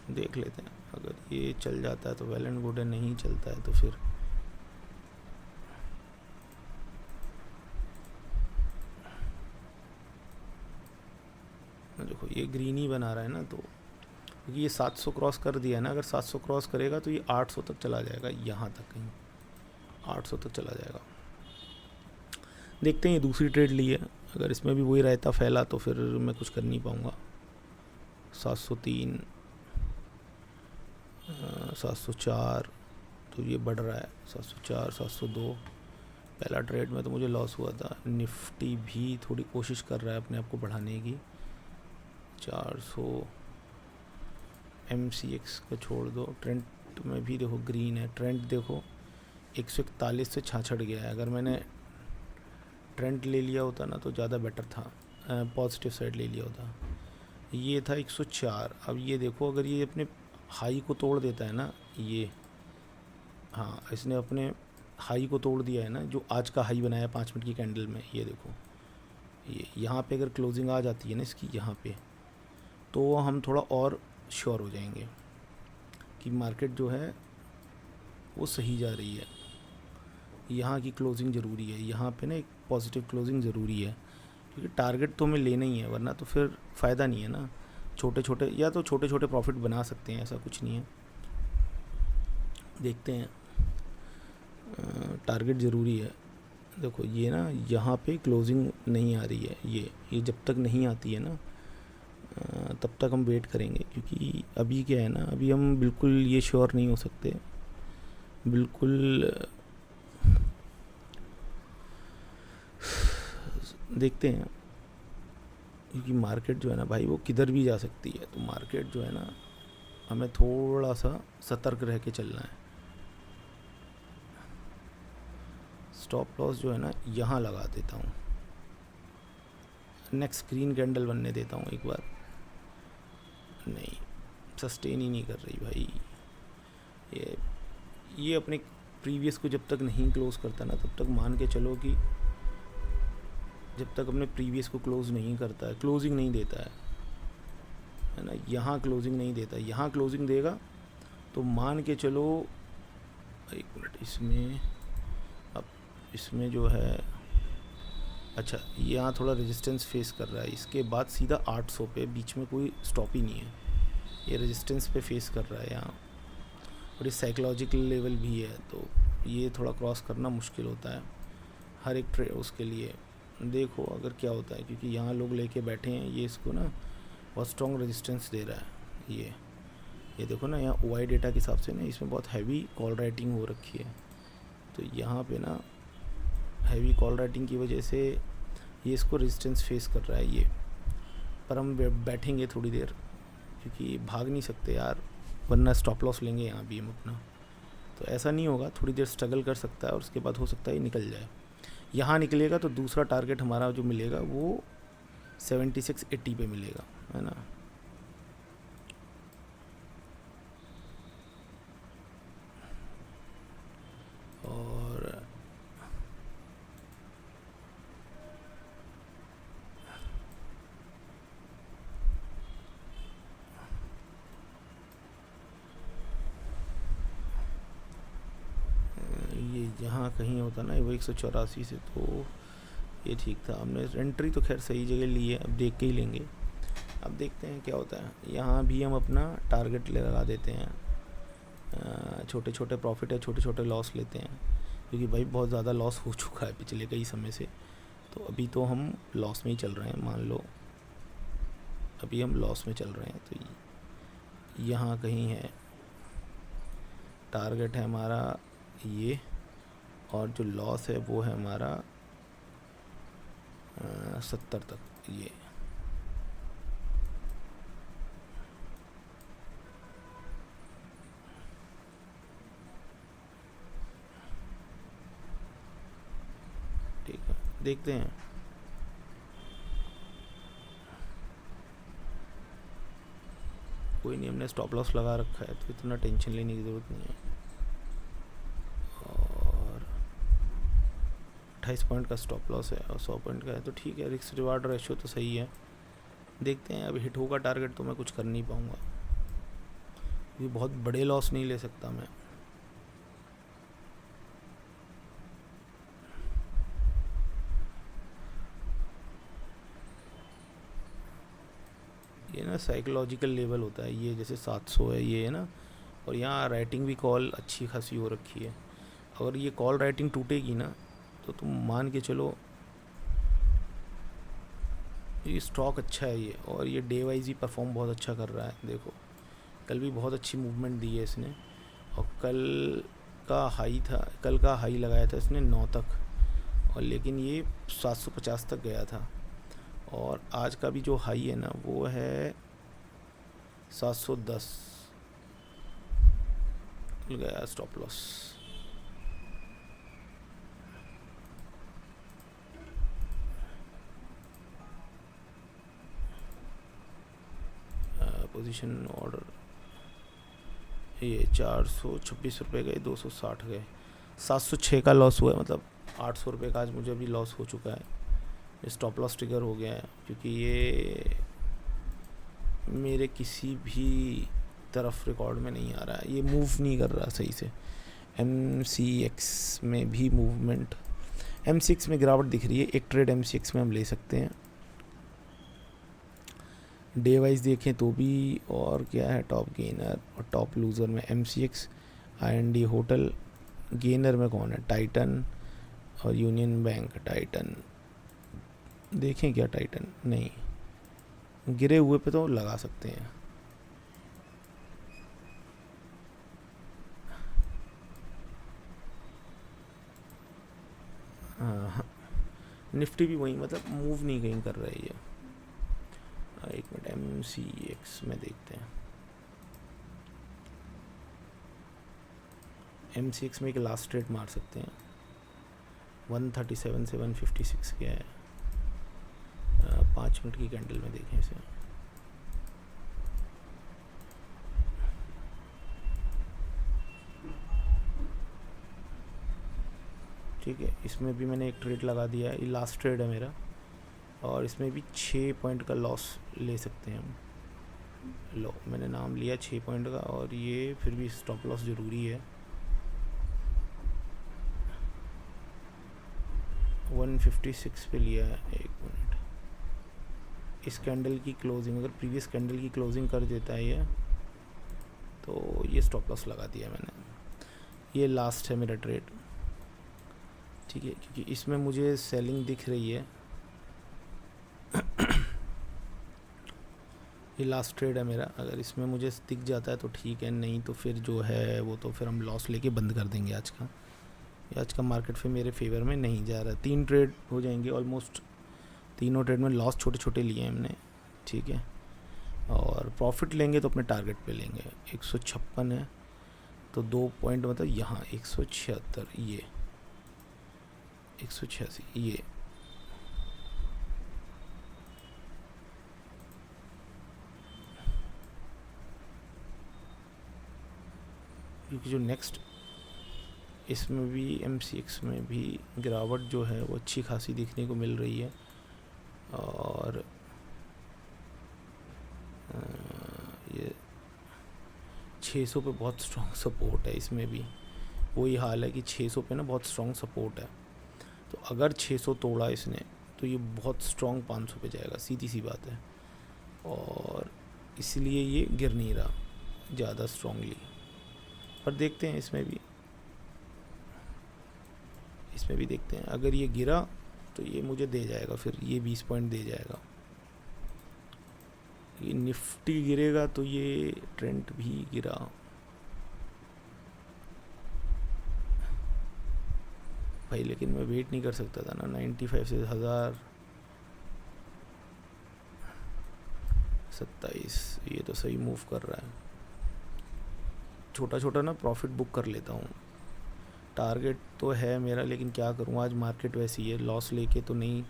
देख लेते हैं, अगर ये चल जाता है तो वेल एंड गुड है, नहीं चलता है तो फिर देखो ये ग्रीन ही बना रहा है ना, तो क्योंकि ये 700 क्रॉस कर दिया है ना, अगर 700 क्रॉस करेगा तो ये 800 तक चला जाएगा, यहाँ तक कहीं 800 तक चला जाएगा। देखते हैं, ये दूसरी ट्रेड ली है, अगर इसमें भी वही रायता फैला तो फिर मैं कुछ कर नहीं पाऊँगा। 703 704, तो ये बढ़ रहा है, 704 702। पहला ट्रेड में तो मुझे लॉस हुआ था। निफ्टी भी थोड़ी कोशिश कर रहा है अपने आप को बढ़ाने की। 400 MCX को छोड़ दो, ट्रेंड में भी देखो ग्रीन है, ट्रेंड देखो 141 से छाछड़ गया है। अगर मैंने ट्रेंड ले लिया होता ना तो ज़्यादा बेटर था, पॉजिटिव साइड ले लिया होता। ये था 104, अब ये देखो अगर ये अपने हाई को तोड़ देता है ना, ये हाँ इसने अपने हाई को तोड़ दिया है ना, जो आज का हाई बनाया 5 मिनट की कैंडल में, ये देखो ये यहाँ पे अगर क्लोजिंग आ जाती है ना इसकी यहाँ पे, तो हम थोड़ा और श्योर हो जाएंगे कि मार्केट जो है वो सही जा रही है। यहाँ की क्लोजिंग ज़रूरी है, यहाँ पे ना एक पॉजिटिव क्लोजिंग ज़रूरी है, क्योंकि टारगेट तो हमें लेना ही है, वरना तो फिर फ़ायदा नहीं है ना। छोटे छोटे या तो छोटे छोटे प्रॉफिट बना सकते हैं, ऐसा कुछ नहीं है। देखते हैं, टारगेट ज़रूरी है। देखो ये ना यहाँ पे क्लोजिंग नहीं आ रही है, ये जब तक नहीं आती है ना तब तक हम वेट करेंगे, क्योंकि अभी क्या है ना, अभी हम बिल्कुल ये श्योर नहीं हो सकते, बिल्कुल देखते हैं, क्योंकि मार्केट जो है ना भाई वो किधर भी जा सकती है। तो मार्केट जो है ना हमें थोड़ा सा सतर्क रह के चलना है। स्टॉप लॉस जो है ना यहाँ लगा देता हूँ, नेक्स्ट ग्रीन कैंडल बनने देता हूँ एक बार। नहीं, सस्टेन ही नहीं कर रही भाई, ये अपने प्रीवियस को जब तक नहीं क्लोज़ करता ना, तब तक मान के चलो कि जब तक अपने प्रीवियस को क्लोज़ नहीं करता है, क्लोजिंग नहीं देता है ना, यहाँ क्लोजिंग नहीं देता, यहाँ क्लोजिंग देगा तो मान के चलो, एक मिनट, इसमें अब इसमें जो है, अच्छा यहाँ थोड़ा रेजिस्टेंस फेस कर रहा है, इसके बाद सीधा 800 पे, बीच में कोई स्टॉप ही नहीं है, ये रेजिस्टेंस पे फेस कर रहा है यहाँ, और ये साइकोलॉजिकल लेवल भी है, तो ये थोड़ा क्रॉस करना मुश्किल होता है हर एक ट्रेड उसके लिए। देखो अगर क्या होता है, क्योंकि यहाँ लोग लेके बैठे हैं, ये इसको ना बहुत स्ट्रॉन्ग रेजिस्टेंस दे रहा है। ये देखो ना, यहाँ OI डेटा के हिसाब से ना इसमें बहुत हैवी कॉल राइटिंग हो रखी है, तो यहाँ पे ना हैवी कॉल राइटिंग की वजह से ये इसको रेजिस्टेंस फेस कर रहा है ये। पर हम बैठेंगे थोड़ी देर, क्योंकि भाग नहीं सकते यार, वरना स्टॉप लॉस लेंगे यहाँ भी हम अपना, तो ऐसा नहीं होगा, थोड़ी देर स्ट्रगल कर सकता है और उसके बाद हो सकता है निकल जाए। यहाँ निकलेगा तो दूसरा टारगेट हमारा जो मिलेगा वो 7680 पे मिलेगा, है ना। और ये यहाँ कहीं होता ना वो 184 से, तो ये ठीक था। हमने एंट्री तो खैर सही जगह ली है, अब देख के ही लेंगे। अब देखते हैं क्या होता है। यहाँ भी हम अपना टारगेट लगा देते हैं, छोटे छोटे प्रॉफिट है, छोटे छोटे लॉस लेते हैं, क्योंकि भाई बहुत ज़्यादा लॉस हो चुका है पिछले कई समय से, तो अभी तो हम लॉस में ही चल रहे हैं, मान लो अभी हम लॉस में चल रहे हैं। तो यहाँ कहीं है टारगेट है हमारा ये, और जो लॉस है वो है हमारा 70 तक ये। ठीक है, देखते हैं। कोई नहीं, हमने स्टॉप लॉस लगा रखा है तो इतना टेंशन लेने की ज़रूरत नहीं है। और 28 पॉइंट का स्टॉप लॉस है और 100 पॉइंट का है, तो ठीक है, रिस्क रिवार्ड रेशियो तो सही है। देखते हैं, अब हिट होगा टारगेट तो मैं कुछ कर नहीं पाऊँगा, ये बहुत बड़े लॉस नहीं ले सकता मैं। ये ना साइकोलॉजिकल लेवल होता है, ये जैसे 700 है ये है ना, और यहाँ राइटिंग भी कॉल अच्छी खासी हो रखी है। अगर ये कॉल राइटिंग टूटेगी ना तो तुम मान के चलो ये स्टॉक अच्छा है ये, और ये डे वाइज ही परफॉर्म बहुत अच्छा कर रहा है। देखो कल भी बहुत अच्छी मूवमेंट दी है इसने, और कल का हाई लगाया था इसने 9 तक, और लेकिन ये 750 तक गया था। और आज का भी जो हाई है ना वो है 710 गया स्टॉप लॉस। पोजीशन ऑर्डर ये 426 रुपये गए, 260 गए, 706 का लॉस हुआ है, मतलब 800 रुपये का आज मुझे अभी लॉस हो चुका है। स्टॉप लॉस ट्रिगर हो गया है क्योंकि ये मेरे किसी भी तरफ रिकॉर्ड में नहीं आ रहा है, ये मूव नहीं कर रहा सही से। MCX में भी मूवमेंट, MCX में गिरावट दिख रही है। एक ट्रेड MCX में हम ले सकते हैं, डे वाइज देखें तो भी। और क्या है टॉप गेनर और टॉप लूज़र में MCX, IND होटल। गेनर में कौन है, टाइटन और यूनियन बैंक। टाइटन देखें क्या, टाइटन नहीं, गिरे हुए पे तो लगा सकते हैं। हाँ, निफ्टी भी वही, मतलब मूव नहीं कहीं कर रही है। एक मिनट, MCX में देखते हैं। MCX में एक लास्ट ट्रेड मार सकते हैं, 137 से 156 के है। 5 मिनट की कैंडल में देखें इसे। ठीक है, इसमें भी मैंने एक ट्रेड लगा दिया है, ये लास्ट ट्रेड है मेरा, और इसमें भी 6 पॉइंट का लॉस ले सकते हैं हम। लो मैंने नाम लिया 6 पॉइंट का, और ये फिर भी स्टॉप लॉस ज़रूरी है। 156 पे लिया है। एक मिनट, इस कैंडल की क्लोजिंग अगर प्रीवियस कैंडल की क्लोजिंग कर देता है ये, तो ये स्टॉप लॉस लगा दिया मैंने। ये लास्ट है मेरा ट्रेड, ठीक है, क्योंकि इसमें मुझे सेलिंग दिख रही है। ये लास्ट ट्रेड है मेरा, अगर इसमें मुझे दिख जाता है तो ठीक है, नहीं तो फिर जो है वो तो फिर हम लॉस लेके बंद कर देंगे आज का। आज का मार्केट फिर मेरे फेवर में नहीं जा रहा है। 3 ट्रेड हो जाएंगे ऑलमोस्ट, तीनों ट्रेड में लॉस छोटे छोटे लिए हैं हमने, ठीक है। और प्रॉफिट लेंगे तो अपने टारगेट पे लेंगे। 156 है तो 2 पॉइंट, मतलब यहाँ 176, ये 186, ये क्योंकि जो नेक्स्ट इसमें भी MCX में भी गिरावट जो है वो अच्छी खासी दिखने को मिल रही है। और ये 600 पे बहुत स्ट्रॉन्ग सपोर्ट है, इसमें भी वही हाल है कि 600 पे ना बहुत स्ट्रॉन्ग सपोर्ट है। तो अगर 600 तोड़ा इसने तो ये बहुत स्ट्रॉन्ग 500 पे जाएगा, सीधी सी बात है। और इसलिए ये गिर नहीं रहा ज़्यादा स्ट्रॉन्गली, पर देखते हैं इसमें भी देखते हैं। अगर ये गिरा तो ये मुझे दे जाएगा, फिर ये 20 पॉइंट दे जाएगा। ये निफ्टी गिरेगा तो ये ट्रेंड भी गिरा। भाई लेकिन मैं वेट नहीं कर सकता था ना, 95 से 1027, ये तो सही मूव कर रहा है। छोटा छोटा ना प्रॉफिट बुक कर लेता हूँ। टारगेट तो है मेरा, लेकिन क्या करूँ, आज मार्केट वैसी है, लॉस लेके तो नहीं,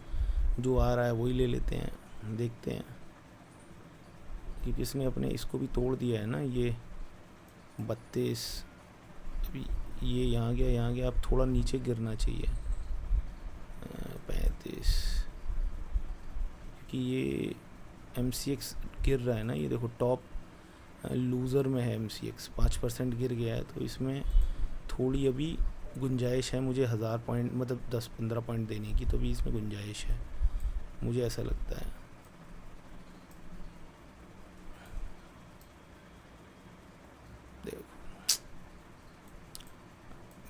जो आ रहा है वही ले लेते हैं, देखते हैं। क्योंकि इसने अपने इसको भी तोड़ दिया है ना, ये 32, अभी ये यहाँ गया, यहाँ गया, अब थोड़ा नीचे गिरना चाहिए 35, क्योंकि ये MCX गिर रहा है ना, ये देखो टॉप लूज़र में है MCX, 5% गिर गया है, तो इसमें थोड़ी अभी गुंजाइश है मुझे 1000 पॉइंट, मतलब 10-15 पॉइंट देने की, तो भी इसमें गुंजाइश है, मुझे ऐसा लगता है। देखो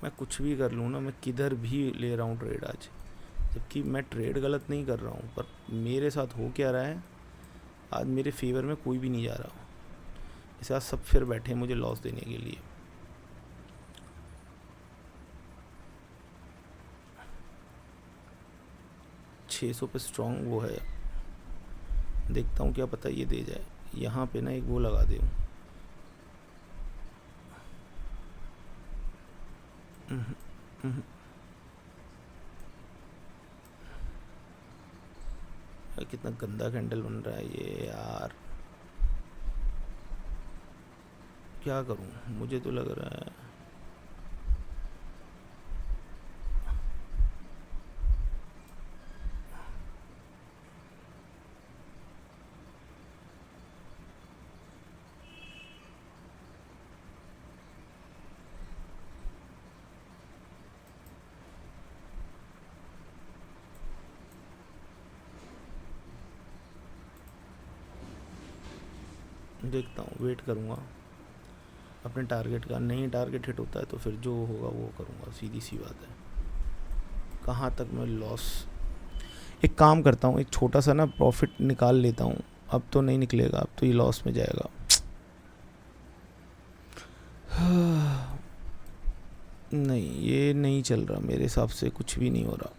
मैं कुछ भी कर लूँ ना, मैं किधर भी ले रहा हूँ ट्रेड आज, जबकि मैं ट्रेड गलत नहीं कर रहा हूँ, पर मेरे साथ हो क्या रहा है, आज मेरे फेवर में कोई भी नहीं जा रहा। इस आज सब फिर बैठे हैं मुझे लॉस देने के लिए। $600 पे स्ट्रॉन्ग वो है, देखता हूँ क्या पता ये दे जाए। यहाँ पे ना एक वो लगा दूँ, कितना गंदा कैंडल बन रहा है ये यार, क्या करूं, मुझे तो लग रहा है देखता हूँ, वेट करूँगा अपने टारगेट का। नहीं टारगेट हिट होता है तो फिर जो होगा वो करूँगा, सीधी सी बात है। कहाँ तक मैं लॉस, एक काम करता हूँ, एक छोटा सा ना प्रॉफिट निकाल लेता हूँ, अब तो नहीं निकलेगा, अब तो ये लॉस में जाएगा। नहीं ये नहीं चल रहा मेरे हिसाब से, कुछ भी नहीं हो रहा।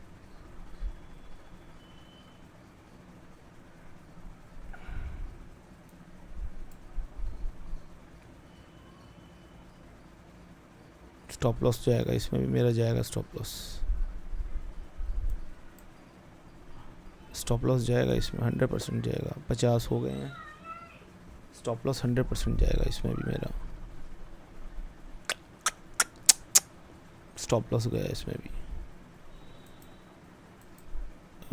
स्टॉप लॉस जाएगा, इसमें भी मेरा जाएगा स्टॉप लॉस, स्टॉप लॉस जाएगा इसमें 100% जाएगा। 50 हो गए हैं, स्टॉप लॉस 100% जाएगा इसमें भी मेरा, स्टॉप लॉस गया इसमें भी।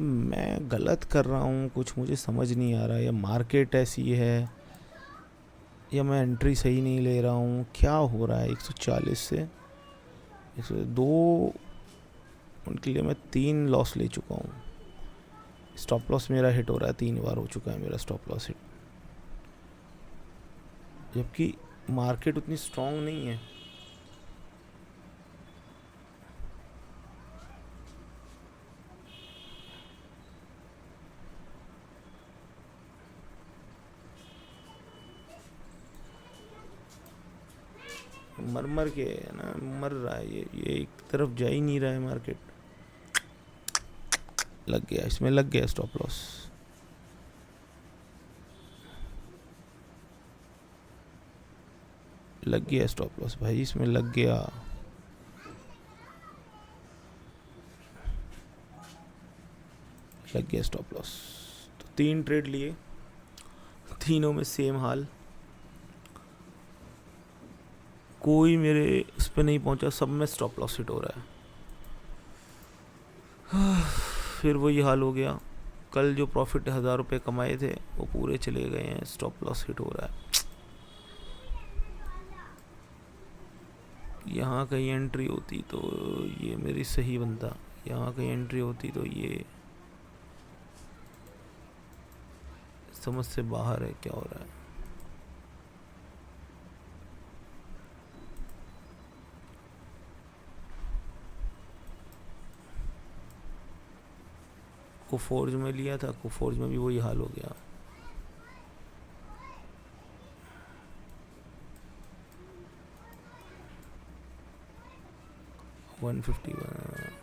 मैं गलत कर रहा हूँ कुछ, मुझे समझ नहीं आ रहा, या मार्केट ऐसी है या मैं एंट्री सही नहीं ले रहा हूँ, क्या हो रहा है। 140 से 102 उनके लिए मैं 3 लॉस ले चुका हूँ। स्टॉप लॉस मेरा हिट हो रहा है, 3 बार हो चुका है मेरा स्टॉप लॉस हिट, जबकि मार्केट उतनी स्ट्रांग नहीं है। मर मर के ना मर रहा है ये एक तरफ जा ही नहीं रहा है मार्केट। लग गया इसमें, लग गया स्टॉप लॉस, लग गया स्टॉप लॉस भाई, इसमें लग गया। लग गया स्टॉप लॉस। तो 3 ट्रेड लिए, तीनों में सेम हाल, कोई मेरे उस पर नहीं पहुंचा, सब में स्टॉप लॉस हिट हो रहा है। फिर वही हाल हो गया, कल जो प्रॉफिट 1000 रुपये कमाए थे वो पूरे चले गए हैं, स्टॉप लॉस हिट हो रहा है। यहाँ कहीं एंट्री होती तो ये मेरी सही बनता, यहाँ कहीं एंट्री होती तो ये समझ से बाहर है क्या हो रहा है। कोफोर्ज में लिया था, कोफोर्ज में भी वही हाल हो गया। $151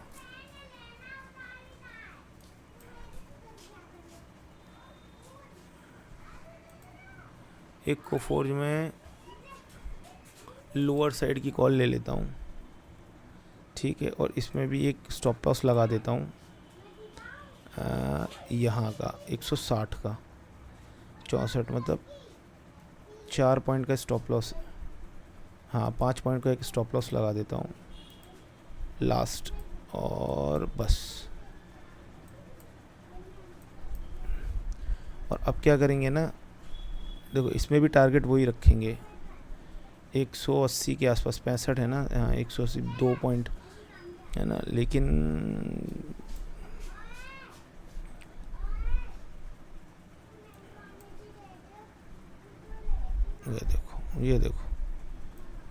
एक कोफोर्ज में लोअर साइड की कॉल ले लेता हूँ, ठीक है, और इसमें भी एक स्टॉप लॉस लगा देता हूँ यहाँ का 160 का 64, मतलब 4 पॉइंट का स्टॉप लॉस, हाँ 5 पॉइंट का एक स्टॉप लॉस लगा देता हूँ लास्ट, और बस। और अब क्या करेंगे ना, देखो इसमें भी टारगेट वही रखेंगे 180 के आसपास, 65 है ना, हाँ 180, 2 पॉइंट है ना, लेकिन ये देखो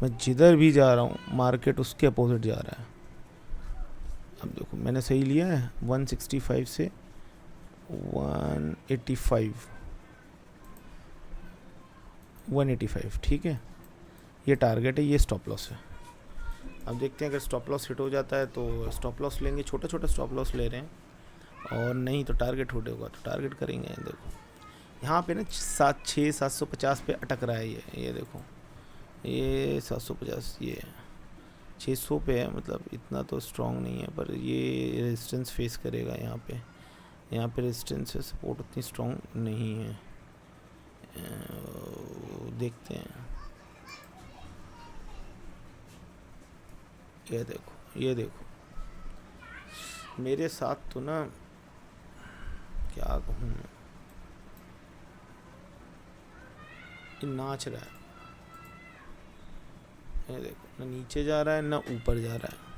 मैं जिधर भी जा रहा हूँ मार्केट उसके अपोजिट जा रहा है। अब देखो मैंने सही लिया है 165 से 185, ठीक है, ये टारगेट है, ये स्टॉप लॉस है। अब देखते हैं अगर स्टॉप लॉस हिट हो जाता है तो स्टॉप लॉस लेंगे, छोटा छोटा स्टॉप लॉस ले रहे हैं, और नहीं तो टारगेट हिट होगा तो टारगेट करेंगे। देखो यहाँ पे ना 750 पे अटक रहा है ये देखो, ये 750, ये 600 पे है, मतलब इतना तो स्ट्रॉन्ग नहीं है, पर ये रेजिस्टेंस फेस करेगा यहाँ पे रेजिस्टेंस है, सपोर्ट उतनी स्ट्रॉन्ग नहीं है। देखते हैं, ये देखो मेरे साथ तो ना क्या कहूँ, नाच रहा है, ये देखो ना नीचे जा रहा है ना ऊपर जा रहा है।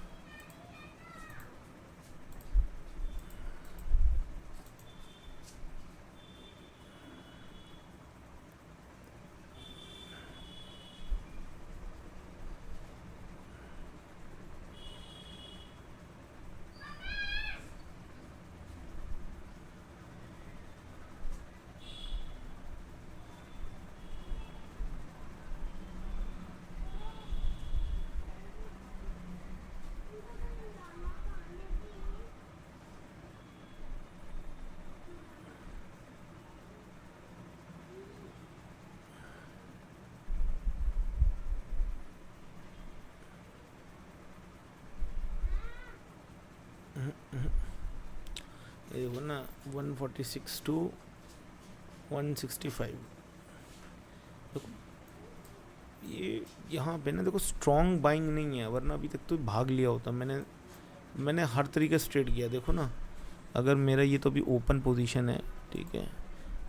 ये देखो ना 146 to 165, देखो ये यहाँ पे ना देखो स्ट्रॉन्ग बाइंग नहीं है, वरना अभी तक तो भाग लिया होता। मैंने हर तरीके से ट्रेड किया, देखो ना, अगर मेरा ये तो भी ओपन पोजीशन है, ठीक है,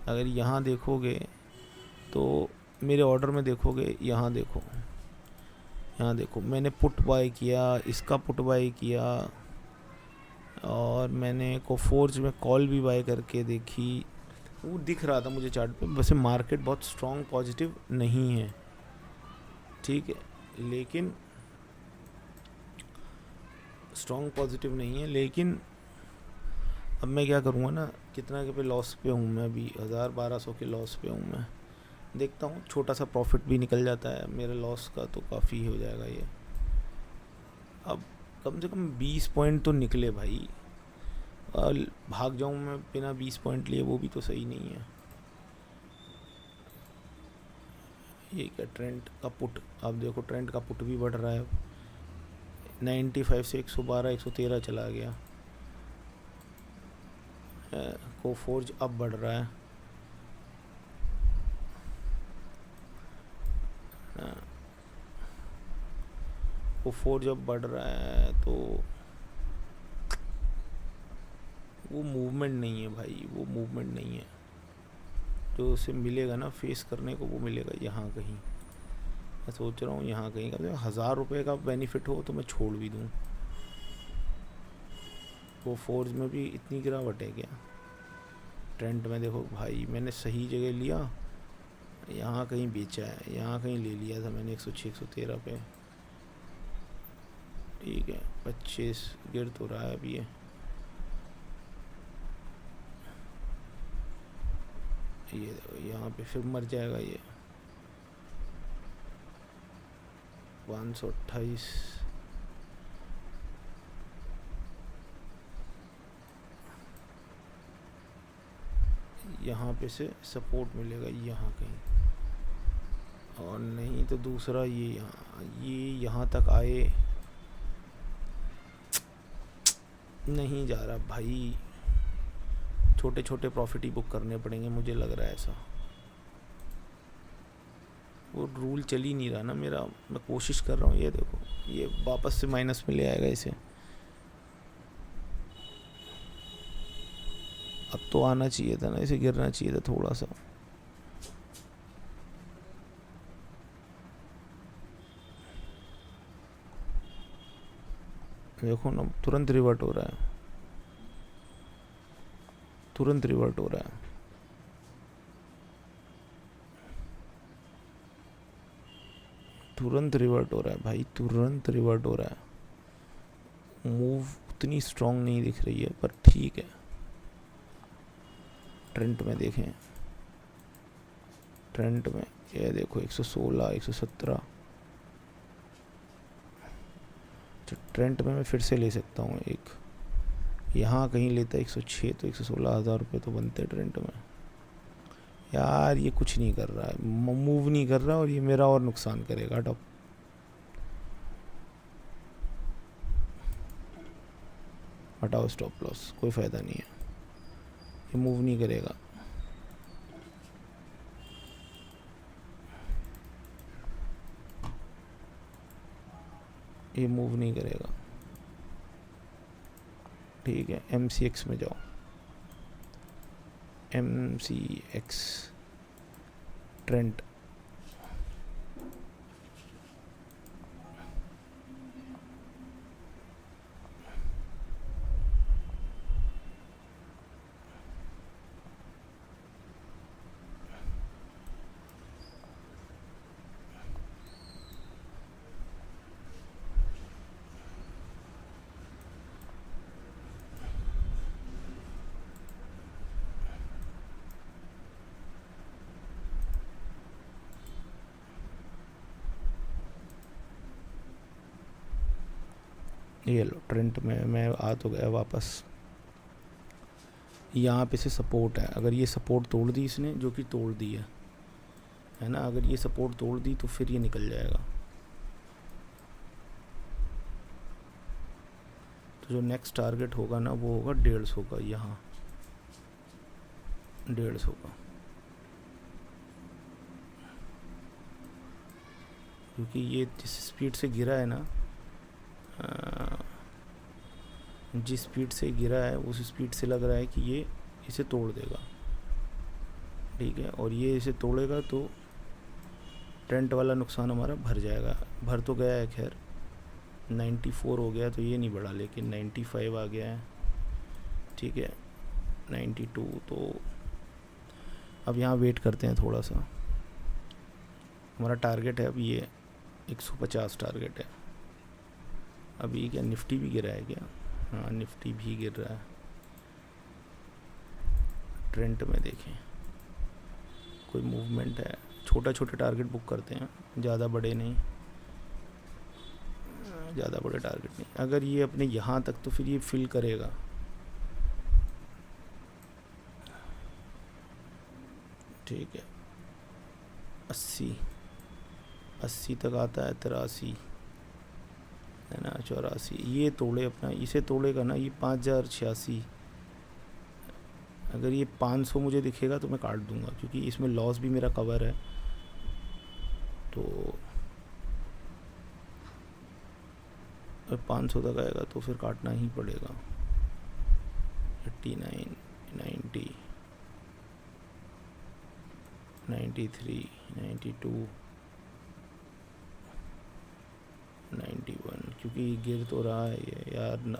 अगर यहाँ देखोगे तो मेरे ऑर्डर में देखोगे, यहाँ देखो मैंने पुट बाय किया, इसका पुट बाय किया, और मैंने कोफोर्ज में कॉल भी बाय करके देखी, वो दिख रहा था मुझे चार्ट पे। वैसे मार्केट बहुत स्ट्रॉन्ग पॉजिटिव नहीं है, ठीक है, लेकिन स्ट्रॉन्ग पॉजिटिव नहीं है, लेकिन अब मैं क्या करूँगा ना, कितना के पे लॉस पे हूँ मैं अभी, 1000-1200 के लॉस पे हूँ मैं। देखता हूँ छोटा सा प्रॉफिट भी निकल जाता है मेरे लॉस का तो काफ़ी हो जाएगा ये। अब कम से कम 20 पॉइंट तो निकले भाई, भाग जाऊँ मैं बिना 20 पॉइंट लिए, वो भी तो सही नहीं है। ये क्या ट्रेंड का पुट, अब देखो ट्रेंड का पुट भी बढ़ रहा है, 95 से 112-113 चला गया। कोफोर्ज अब बढ़ रहा है, कोफोर्ज अब बढ़ रहा है, तो वो मूवमेंट नहीं है भाई, वो मूवमेंट नहीं है जो उसे मिलेगा ना फेस करने को, वो मिलेगा यहाँ कहीं। मैं सोच रहा हूँ यहाँ कहीं का 1000 रुपये का बेनिफिट हो तो मैं छोड़ भी दूँ। वो फोर्ज में भी इतनी गिरावट है क्या? ट्रेंड में देखो भाई, मैंने सही जगह लिया, यहाँ कहीं बेचा है, यहाँ कहीं ले लिया था मैंने 106-113 पे, ठीक है, 25 गिर तो रहा है अभी ये। ये यहाँ पे फिर मर जाएगा ये 528। यहाँ पे से सपोर्ट मिलेगा यहाँ कहीं, और नहीं तो दूसरा ये यहाँ तक आए, नहीं जा रहा भाई। छोटे छोटे प्रॉफिट ही बुक करने पड़ेंगे, मुझे लग रहा है ऐसा। वो रूल चल ही नहीं रहा ना मेरा, मैं कोशिश कर रहा हूँ। ये देखो ये वापस से माइनस में ले आएगा इसे। अब तो आना चाहिए था ना, इसे गिरना चाहिए था थोड़ा सा। देखो ना तुरंत रिवर्ट हो रहा है, तुरंत रिवर्ट हो रहा है। तुरंत रिवर्ट हो रहा है भाई, तुरंत रिवर्ट हो रहा है। मूव उतनी स्ट्रांग नहीं दिख रही है पर ठीक है। ट्रेंड में देखें, ट्रेंड में ये देखो 116 117। ट्रेंड में मैं फिर से ले सकता हूँ एक, यहाँ कहीं लेता 106 तो 116,000 रुपये तो बनते ट्रेंड में। यार ये कुछ नहीं कर रहा है, मूव नहीं कर रहा, और ये मेरा और नुकसान करेगा। हटाओ हटाओ स्टॉप लॉस, कोई फ़ायदा नहीं है, ये मूव नहीं करेगा। ये मूव नहीं करेगा, ठीक है। MCX में जाओ, MCX ट्रेंड, ये लो ट्रेंड में मैं आ तो गया वापस। यहाँ पे से सपोर्ट है, अगर ये सपोर्ट तोड़ दी इसने, जो कि तोड़ दी है ना, अगर ये सपोर्ट तोड़ दी तो फिर ये निकल जाएगा। तो जो नेक्स्ट टारगेट होगा ना वो होगा 150 का, यहाँ 150 का, क्योंकि ये जिस स्पीड से गिरा है ना, जिस स्पीड से गिरा है उस स्पीड से लग रहा है कि ये इसे तोड़ देगा, ठीक है। और ये इसे तोड़ेगा तो ट्रेंड वाला नुकसान हमारा भर जाएगा। भर तो गया है, खैर 94 हो गया तो ये नहीं बढ़ा, लेकिन 95 आ गया है, ठीक है 92। तो अब यहाँ वेट करते हैं थोड़ा सा। हमारा टारगेट है अब ये 150 टारगेट है। अभी क्या निफ्टी भी गिरा है क्या? हाँ निफ्टी भी गिर रहा है। ट्रेंड में देखें कोई मूवमेंट है, छोटा छोटे टारगेट बुक करते हैं, ज़्यादा बड़े नहीं, ज़्यादा बड़े टारगेट नहीं। अगर ये अपने यहाँ तक तो फिर ये फिल करेगा, ठीक है। 80 तक आता है, 83 है ना, 84। ये तोड़े अपना, इसे तोड़ेगा ना ये 5086। अगर ये 500 मुझे दिखेगा तो मैं काट दूंगा, क्योंकि इसमें लॉस भी मेरा कवर है। तो 500 तक आएगा तो फिर काटना ही पड़ेगा। 89 90 93 92 91, क्योंकि गिर तो रहा है ये यार न,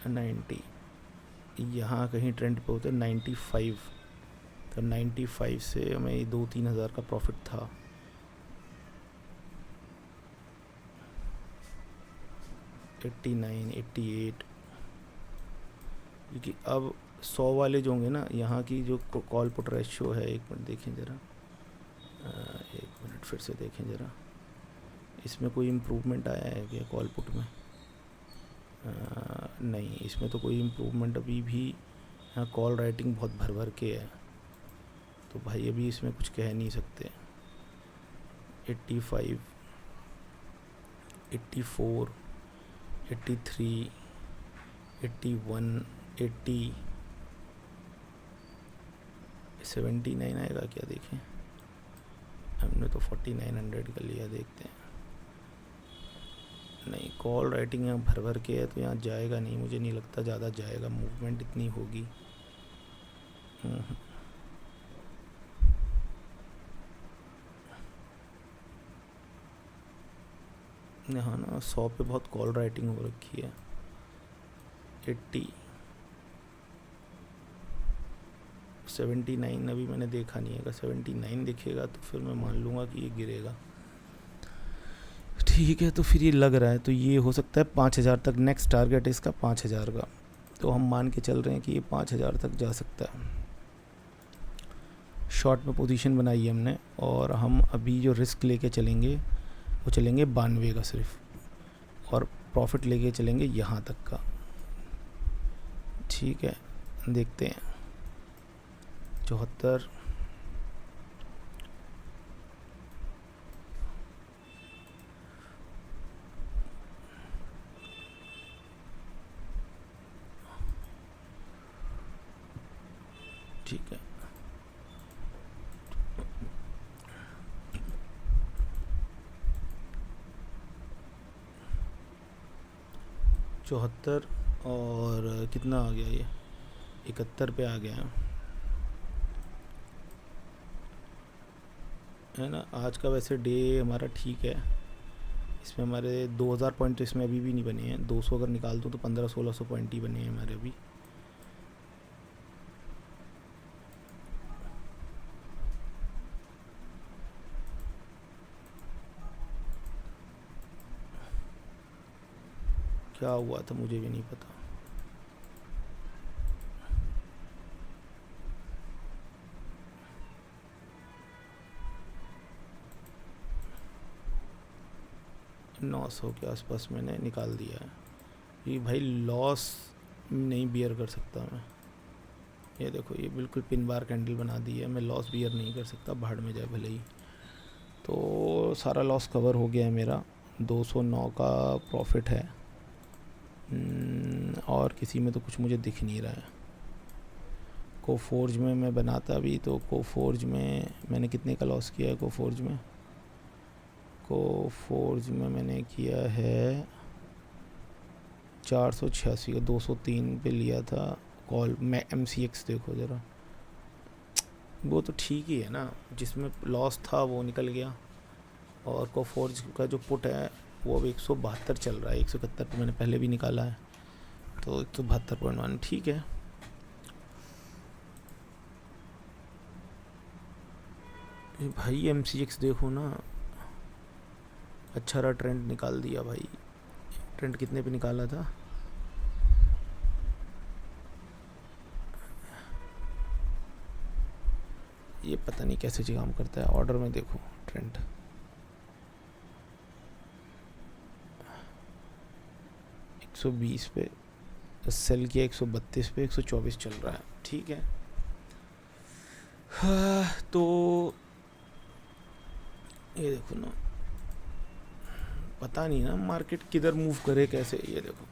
90 यहाँ कहीं ट्रेंड पे होते 95। तो 95 से हमें 2-3 हज़ार का प्रॉफिट था। 89, 88, क्योंकि अब 100 वाले जो होंगे ना, यहाँ की जो कॉल पुट रेशियो है, एक मिनट देखें ज़रा, एक मिनट फिर से देखें ज़रा, इसमें कोई इम्प्रूवमेंट आया है क्या कॉल पुट में? नहीं, इसमें तो कोई इम्प्रूवमेंट अभी भी, यहाँ कॉल राइटिंग बहुत भर भर के है, तो भाई अभी इसमें कुछ कह नहीं सकते। 85, 84, 83, 81, 80, 79 आएगा क्या? देखें, हमने तो 4900 का लिया, देखते हैं। नहीं, कॉल राइटिंग यहाँ भर भर के है, तो यहाँ जाएगा नहीं, मुझे नहीं लगता ज़्यादा जाएगा, मूवमेंट इतनी होगी। यहाँ ना 100 पे बहुत कॉल राइटिंग हो रखी है। 80, 79 अभी मैंने देखा नहीं है, अगर 79 दिखेगा तो फिर मैं मान लूँगा कि ये गिरेगा। ठीक है, तो फिर ये लग रहा है, तो ये हो सकता है 5000 तक, नेक्स्ट टारगेट है इसका 5000 का, तो हम मान के चल रहे हैं कि ये 5000 तक जा सकता है। शॉर्ट में पोजीशन बनाई है हमने, और हम अभी जो रिस्क लेके चलेंगे वो चलेंगे 92 का सिर्फ, और प्रॉफिट लेके चलेंगे यहाँ तक का। ठीक है, देखते हैं। 74, ठीक है, चौहत्तर, और कितना आ गया ये? 71 पे आ गया है ना। आज का वैसे डे हमारा ठीक है, इसमें हमारे 2000 पॉइंट तो इसमें अभी भी नहीं बने हैं। 200 अगर निकाल दूँ तो 1500-1600 पॉइंट ही बने हैं हमारे अभी। क्या हुआ था मुझे भी नहीं पता। नौ सौ के आसपास मैंने निकाल दिया है, ये भाई लॉस नहीं बियर कर सकता मैं। ये देखो, ये बिल्कुल पिन बार कैंडल बना दी है, मैं लॉस बियर नहीं कर सकता, भाड़ में जाए भले ही। तो सारा लॉस कवर हो गया है मेरा, 209 का प्रॉफिट है, और किसी में तो कुछ मुझे दिख नहीं रहा है। कोफोर्ज में मैं बनाता भी तो कोफोर्ज में मैंने कितने का लॉस किया है? कोफोर्ज में मैंने किया है 486 का, 203 पे लिया था कॉल। मैं MCX देखो ज़रा, वो तो ठीक ही है ना, जिसमें लॉस था वो निकल गया। और कोफोर्ज का जो पुट है वो अब 172 चल रहा है, 171 पे मैंने पहले भी निकाला है, तो 172.1 ठीक है। भाई MCX देखो ना, अच्छा रहा, ट्रेंड निकाल दिया भाई। ट्रेंड कितने पे निकाला था? ये पता नहीं कैसे काम करता है। ऑर्डर में देखो ट्रेंड, एक 120 पे सेल किया, 132 पे, 124 चल रहा है, ठीक है। हाँ, तो ये देखो ना, पता नहीं ना मार्केट किधर मूव करे कैसे। ये देखो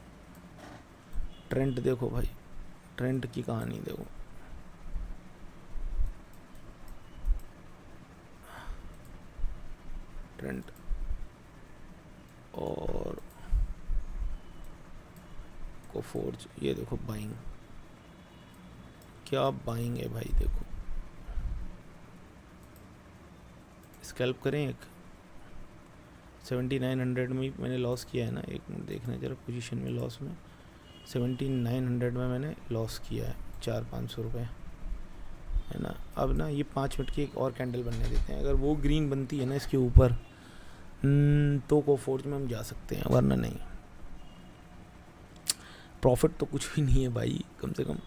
ट्रेंड देखो भाई, ट्रेंड की कहानी देखो, ट्रेंड और कोफोर्ज, ये देखो बाइंग, क्या बाइंग है भाई। देखो स्कैल्प करें एक 7900 में मैंने लॉस किया है ना, एक मिनट देखना जरा पोजीशन में, लॉस में 7900 में मैंने लॉस किया है 400-500 रुपये, है ना। अब ना ये 5 मिनट की एक और कैंडल बनने देते हैं, अगर वो ग्रीन बनती है ना इसके ऊपर, तो कोफोर्ज में हम जा सकते हैं, वरना नहीं। प्रॉफिट तो कुछ भी नहीं है भाई कम से कम।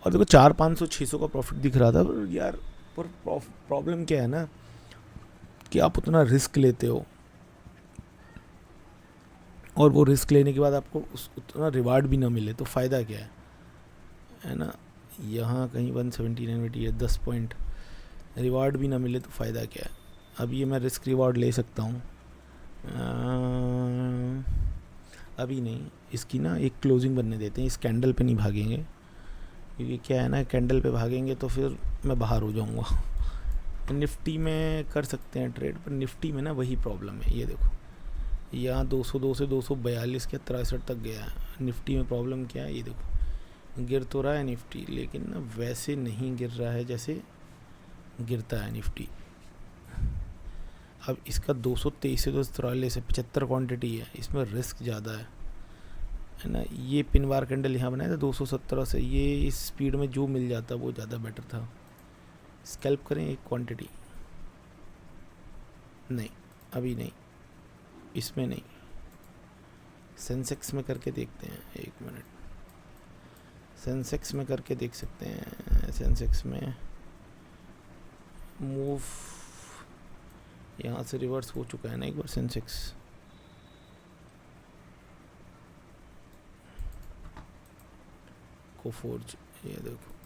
और देखो 400-500-600 का प्रॉफिट दिख रहा था, पर यार पर प्रॉब्लम क्या है ना कि आप उतना रिस्क लेते हो और वो रिस्क लेने के बाद आपको उतना रिवार्ड भी ना मिले तो फ़ायदा क्या है ना। यहाँ कहीं 179 10 पॉइंट रिवार्ड भी ना मिले तो फ़ायदा क्या है। अब ये मैं रिस्क रिवार्ड ले सकता हूँ, अभी नहीं, इसकी ना एक क्लोजिंग बनने देते हैं, इस कैंडल पे नहीं भागेंगे क्योंकि क्या है ना कैंडल पे भागेंगे तो फिर मैं बाहर हो जाऊँगा। निफ्टी में कर सकते हैं ट्रेड, पर निफ्टी में ना वही प्रॉब्लम है, ये देखो यहाँ 202 से 242 के 63 तक गया है। निफ्टी में प्रॉब्लम क्या है, ये देखो गिर तो रहा है निफ्टी, लेकिन ना वैसे नहीं गिर रहा है जैसे गिरता है निफ्टी। अब इसका 223 से 243 से 75 क्वांटिटी है, इसमें रिस्क ज़्यादा है ना। ये पिन बार कैंडल यहाँ बनाया था 217 से, ये इस स्पीड में जो मिल जाता वो ज़्यादा बेटर था। स्कैल्प करें एक क्वांटिटी, नहीं अभी नहीं, इसमें नहीं, सेंसेक्स में करके देखते हैं, एक मिनट, सेंसेक्स में करके देख सकते हैं। सेंसेक्स में मूव यहाँ से रिवर्स हो चुका है ना एक बार सेंसेक्स, कोफोर्ज, ये देखो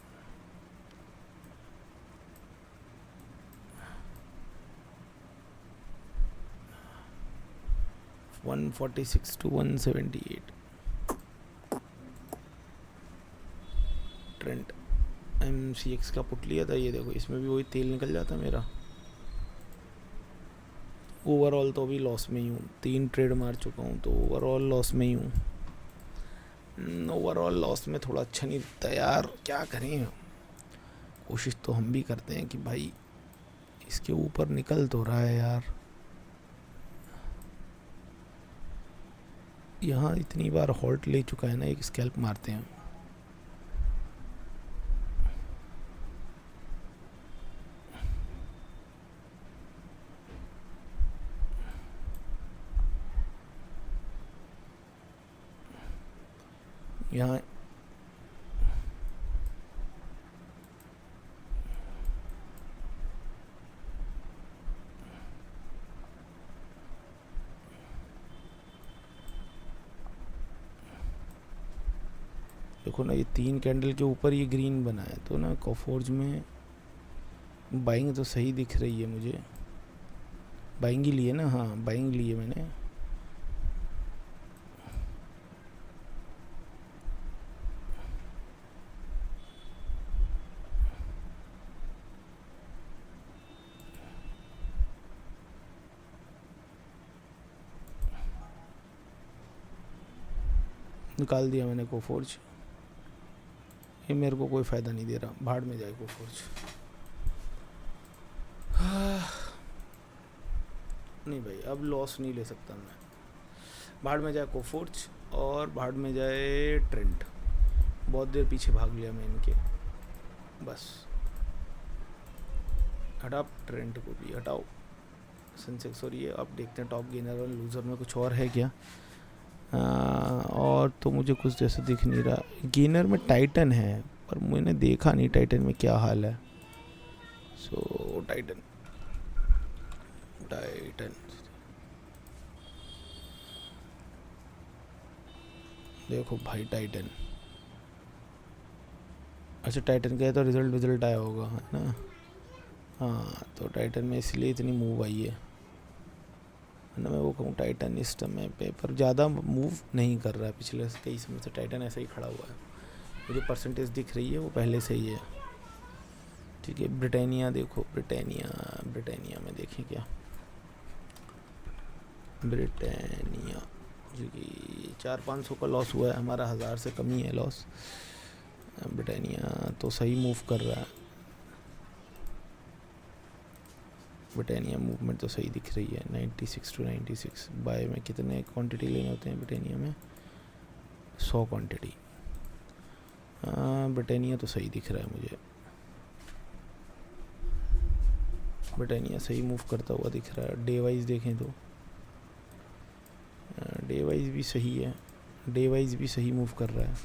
$146 to 178 ट्रेंड MCX का पुट लिया था, ये देखो इसमें भी वही तेल निकल जाता मेरा। ओवरऑल तो अभी लॉस में ही हूँ, 3 ट्रेड मार चुका हूँ तो ओवरऑल लॉस में ही हूँ। ओवरऑल लॉस में थोड़ा अच्छा नहीं दिखता यार, क्या करें, कोशिश तो हम भी करते हैं कि भाई इसके ऊपर निकल तो रहा है यार। यहाँ इतनी बार हॉल्ट ले चुका है ना, एक स्कैल्प मारते हैं। यहाँ देखो ना, ये 3 कैंडल के ऊपर ये ग्रीन बना है, तो ना कोफोर्ज में बाइंग तो सही दिख रही है मुझे। बाइंग ही लिए ना, हाँ बाइंग लिए मैंने। निकाल दिया मैंने कोफोर्ज, ये मेरे को कोई फ़ायदा नहीं दे रहा, भाड़ में जाए कोफोर्ज। नहीं भाई अब लॉस नहीं ले सकता मैं, भाड़ में जाए कोफोर्ज और भाड़ में जाए ट्रेंड। बहुत देर पीछे भाग लिया मैं इनके, बस हटा ट्रेंड को भी हटाओ, सेंसेक्स। और ये अब देखते हैं टॉप गेनर और लूज़र में कुछ और है क्या। और तो मुझे कुछ जैसा दिख नहीं रहा। गेनर में टाइटन है, पर मैंने देखा नहीं टाइटन में क्या हाल है। सो टाइटन देखो भाई, टाइटन, अच्छा टाइटन का है तो रिजल्ट आया होगा है ना। हाँ तो टाइटन में इसलिए इतनी मूव आई है ना। मैं वो कहूँ टाइटन इस समय पे पर ज़्यादा मूव नहीं कर रहा है, पिछले कई समय से टाइटन ऐसे ही खड़ा हुआ है। मुझे परसेंटेज दिख रही है वो पहले से ही है, ठीक है। ब्रिटानिया देखो, ब्रिटानिया में देखें क्या, ब्रिटानिया जो कि 400-500 का लॉस हुआ है हमारा, 1000 से कम ही है लॉस। ब्रिटानिया तो सही मूव कर रहा है, ब्रिटानिया मूवमेंट तो सही दिख रही है। 96 to 96 बाय में कितने क्वांटिटी लेने होते हैं ब्रिटानिया में, 100 क्वांटिटी। ब्रिटानिया तो सही दिख रहा है मुझे, ब्रिटानिया सही मूव करता हुआ दिख रहा है। डे वाइज देखें तो डे वाइज भी सही है, डे वाइज भी सही मूव कर रहा है।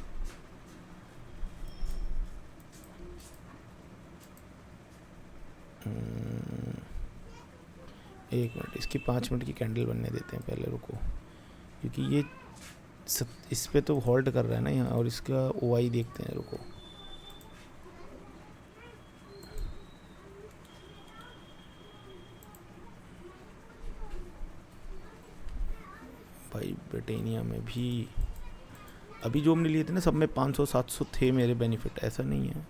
एक मिनट, इसकी 5 मिनट की कैंडल बनने देते हैं पहले, रुको, क्योंकि ये इस पे तो होल्ड कर रहा है ना यहाँ, और इसका ओआई देखते हैं, रुको। भाई ब्रिटानिया में भी अभी जो हमने लिए थे ना, सब में 500-700 थे मेरे बेनिफिट, ऐसा नहीं है।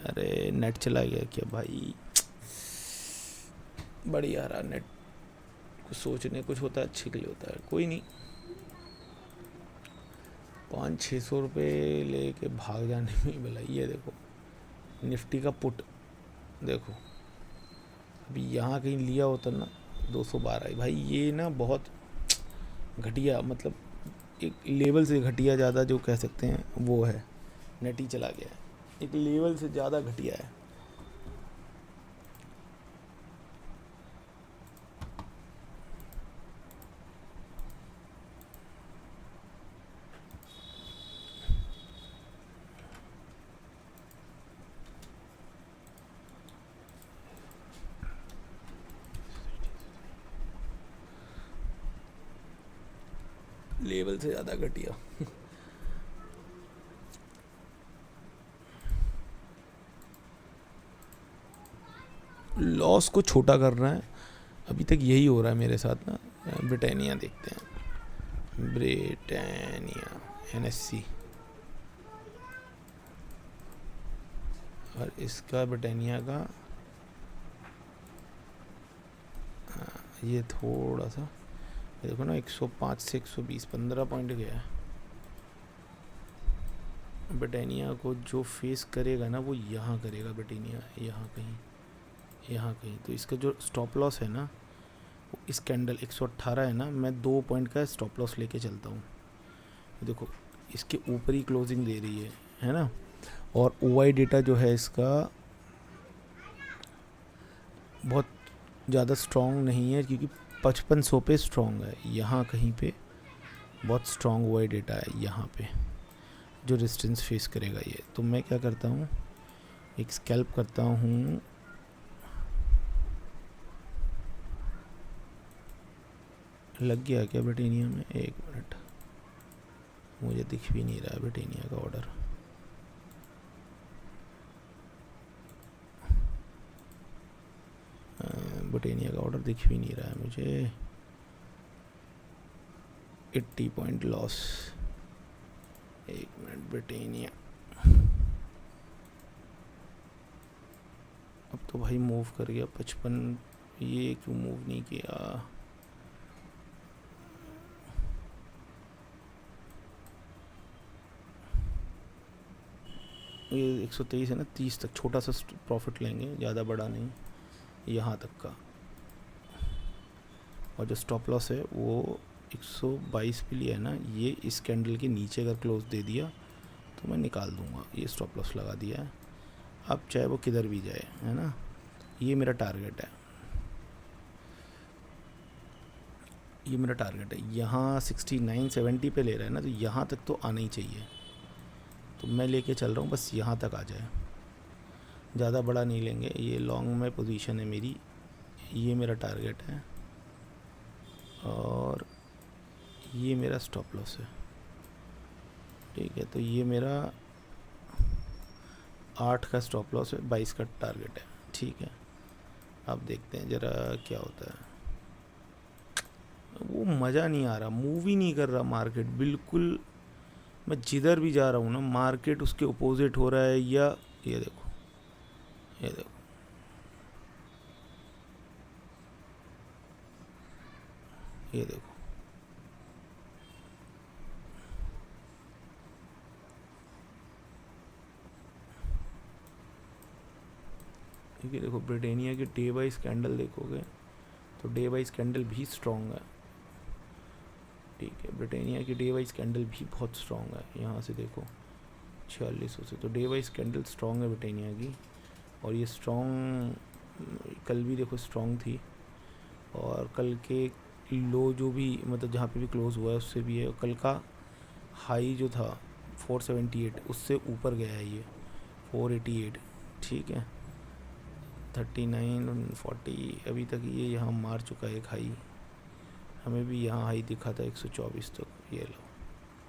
अरे नेट चला गया क्या भाई, बढ़िया रहा नेट, कुछ सोचने कुछ होता है अच्छे के लिए होता है, कोई नहीं। 500-600 रुपये लेके भाग जाने में ही भलाई है। देखो निफ्टी का पुट देखो, अभी यहाँ कहीं लिया होता ना 212, भाई ये ना बहुत घटिया, मतलब एक लेवल से घटिया ज़्यादा जो कह सकते हैं वो है, नेट ही चला गया है, एक लेवल से ज़्यादा घटिया है। लेवल से ज़्यादा घटिया। लॉस को छोटा कर रहा है, अभी तक यही हो रहा है मेरे साथ ना। ब्रिटानिया देखते हैं, ब्रिटानिया NSE, और इसका ब्रिटानिया का ये थोड़ा सा, ये देखो ना 105 से 120, 15 पॉइंट गया है। ब्रिटानिया को जो फेस करेगा ना वो यहाँ करेगा, ब्रिटानिया यहाँ कहीं। तो इसका जो स्टॉप लॉस है ना, वो इस कैंडल 118 है ना, मैं 2 पॉइंट का स्टॉप लॉस लेके चलता हूँ। देखो इसके ऊपर ही क्लोजिंग दे रही है ना, और OI डेटा जो है इसका बहुत ज़्यादा स्ट्रॉन्ग नहीं है, क्योंकि 5500 पे स्ट्रॉन्ग है, यहाँ कहीं पे बहुत स्ट्रॉन्ग OI डेटा है, यहाँ पे जो रेजिस्टेंस फेस करेगा ये। तो मैं क्या करता हूँ, एक स्कैल्प करता हूँ, लग गया क्या ब्रिटानिया में, एक मिनट, मुझे दिख भी नहीं रहा है ब्रिटानिया का ऑर्डर। ब्रिटानिया का ऑर्डर दिख भी नहीं रहा है मुझे। 80 पॉइंट लॉस, एक मिनट, ब्रिटानिया अब तो भाई मूव कर गया 55, ये क्यों मूव नहीं किया। ये 123 है ना, 30 तक छोटा सा प्रॉफिट लेंगे, ज़्यादा बड़ा नहीं, यहाँ तक का। और जो स्टॉप लॉस है वो 122 पे लिया है ना, ये इस कैंडल के नीचे अगर क्लोज दे दिया तो मैं निकाल दूंगा, ये स्टॉप लॉस लगा दिया है। अब चाहे वो किधर भी जाए, है ना, ये मेरा टारगेट है, ये मेरा टारगेट है। यहाँ 69-70 पे ले रहा है ना, तो यहाँ तक तो आना ही चाहिए, तो मैं लेके चल रहा हूँ, बस यहाँ तक आ जाए, ज़्यादा बड़ा नहीं लेंगे। ये लॉन्ग में पोजीशन है मेरी, ये मेरा टारगेट है, और ये मेरा स्टॉप लॉस है, ठीक है। तो ये मेरा 8 का स्टॉप लॉस है, 22 का टारगेट है, ठीक है। अब देखते हैं ज़रा क्या होता है। वो मज़ा नहीं आ रहा, मूव ही नहीं कर रहा मार्केट बिल्कुल। मैं जिधर भी जा रहा हूँ ना, मार्केट उसके अपोजिट हो रहा है, या ये देखो, ये देखो, ये देखो, क्योंकि देखो ब्रिटानिया की डे वाइज कैंडल देखोगे तो डे वाइज कैंडल भी स्ट्रॉन्ग है, ठीक है। ब्रिटानिया की डे वाइज कैंडल भी बहुत स्ट्रॉन्ग है, यहाँ से देखो 4600 से, तो डे वाइज कैंडल स्ट्रॉन्ग है ब्रिटानिया की। और ये स्ट्रॉन्ग कल भी देखो स्ट्रॉन्ग थी, और कल के लो जो भी, मतलब जहाँ पे भी क्लोज हुआ है उससे भी है। कल का हाई जो था 478, उससे ऊपर गया है ये 488, ठीक है। 3940 अभी तक ये यहाँ मार चुका है एक हाई, हमें भी यहाँ हाई दिखा था 124 तक। ये लो,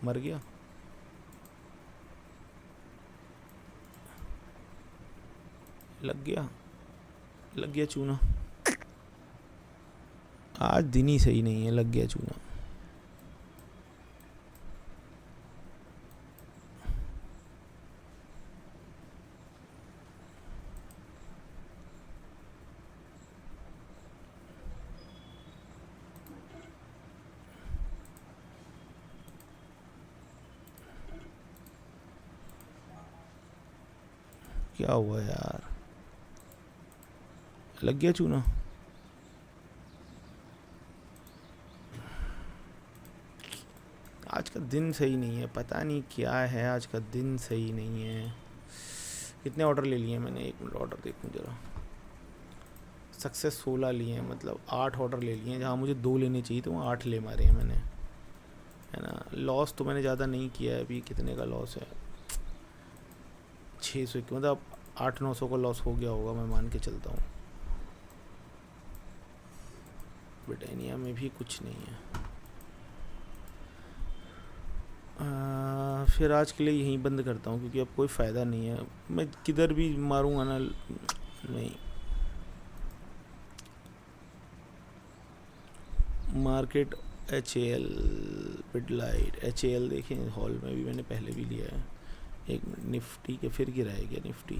मर गया। लग गया चूना। आज दिन ही सही नहीं है, लग गया चूना। क्या हुआ यार, लग गया चूना। आज का दिन सही नहीं है, पता नहीं क्या है, आज का दिन सही नहीं है। कितने ऑर्डर ले लिए मैंने, 1 मिनट ऑर्डर देखूं जरा। सक्सेस 16 लिए हैं, मतलब 8 ऑर्डर ले लिए हैं, जहाँ मुझे 2 लेने चाहिए तो वहाँ 8 ले मारे हैं मैंने, है ना। लॉस तो मैंने ज़्यादा नहीं किया है अभी। कितने का लॉस है, 600 की, मतलब 800-900 का लॉस हो गया होगा, मैं मान के चलता हूँ। ब्रिटानिया में भी कुछ नहीं है। फिर आज के लिए यहीं बंद करता हूँ, क्योंकि अब कोई फ़ायदा नहीं है। मैं किधर भी मारूँगा ना, नहीं। मार्केट HAL पिडलाइट HAL देखें, हॉल में भी मैंने पहले भी लिया है। एक मिनट, निफ्टी के फिर गिरा है क्या? निफ्टी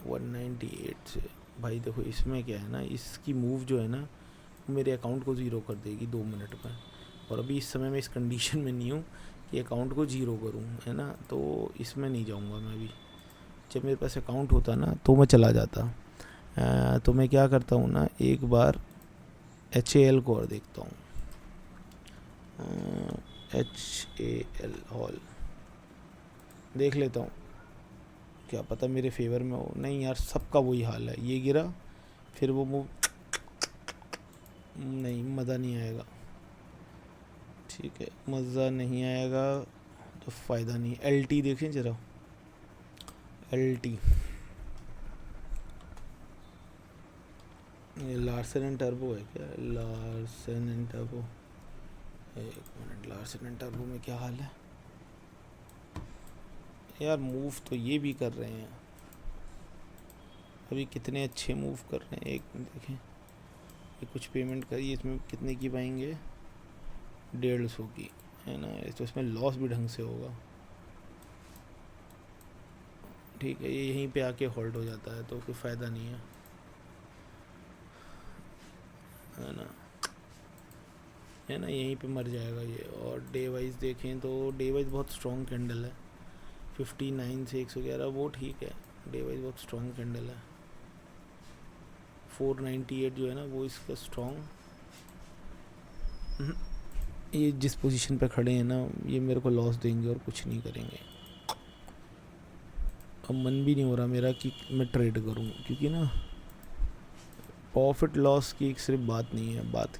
198 से। भाई देखो इसमें क्या है ना, इसकी मूव जो है ना मेरे अकाउंट को ज़ीरो कर देगी 2 मिनट में, और अभी इस समय मैं इस कंडीशन में नहीं हूँ कि अकाउंट को ज़ीरो करूँ, है ना। तो इसमें नहीं जाऊँगा मैं भी। जब मेरे पास अकाउंट होता ना तो मैं चला जाता। तो मैं क्या करता हूँ ना, एक बार HAL को और देखता हूँ। HAL हॉल देख लेता हूँ, क्या पता मेरे फेवर में हो। नहीं यार, सबका वही हाल है, ये गिरा फिर वो मूव, नहीं मज़ा नहीं आएगा। ठीक है, मज़ा नहीं आएगा तो फ़ायदा नहीं। LT देखें ज़रा, LT ये लार्सन एंड टर्बो है क्या? लार्सन एंड टर्बो, एक मिनट, लार्सन एंड टर्बो में क्या हाल है यार? मूव तो ये भी कर रहे हैं अभी, कितने अच्छे मूव कर रहे हैं। एक देखें, ये कुछ पेमेंट करिए, इसमें कितने की पाएंगे? 150 की, है ना। तो इसमें लॉस भी ढंग से होगा। ठीक है, ये यहीं पे आके होल्ड हो जाता है तो कोई फ़ायदा नहीं है ना, है ना। यहीं पे मर जाएगा ये। और डे वाइज देखें तो डे वाइज बहुत स्ट्रॉन्ग कैंडल है, 59 से 111, वो ठीक है। डे वाइज बहुत स्ट्रॉन्ग कैंडल है। 498 जो है ना वो इसका स्ट्रॉन्ग। ये जिस पोजीशन पे खड़े हैं ना, ये मेरे को लॉस देंगे और कुछ नहीं करेंगे। अब मन भी नहीं हो रहा मेरा कि मैं ट्रेड करूं, क्योंकि ना प्रॉफिट लॉस की एक सिर्फ बात नहीं है। बात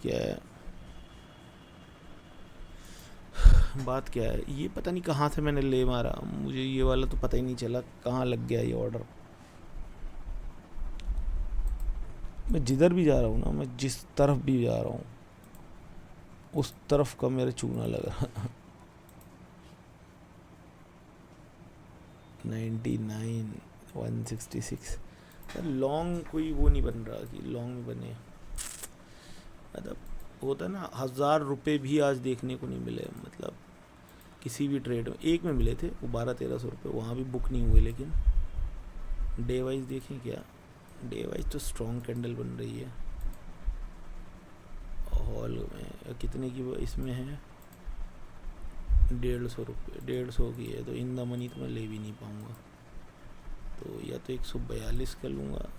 क्या है, ये पता नहीं कहाँ से मैंने ले मारा, मुझे ये वाला तो पता ही नहीं चला कहाँ लग गया ये ऑर्डर। मैं जिधर भी जा रहा हूँ ना, मैं जिस तरफ भी जा रहा हूँ उस तरफ का मेरा चूना लग रहा। 99 166। लॉन्ग कोई वो नहीं बन रहा कि लॉन्ग में बने। मतलब होता ना, 1000 रुपये भी आज देखने को नहीं मिले, मतलब किसी भी ट्रेड में। एक में मिले थे वो 1200-1300 रुपये, वहाँ भी बुक नहीं हुए। लेकिन डे वाइज देखें, क्या डे वाइज तो स्ट्रॉन्ग कैंडल बन रही है। हॉल में कितने की इसमें है? 150 रुपये, 150 की है। तो इन द मनी तो मैं ले भी नहीं पाऊँगा, तो या तो 142 कर लूँगा,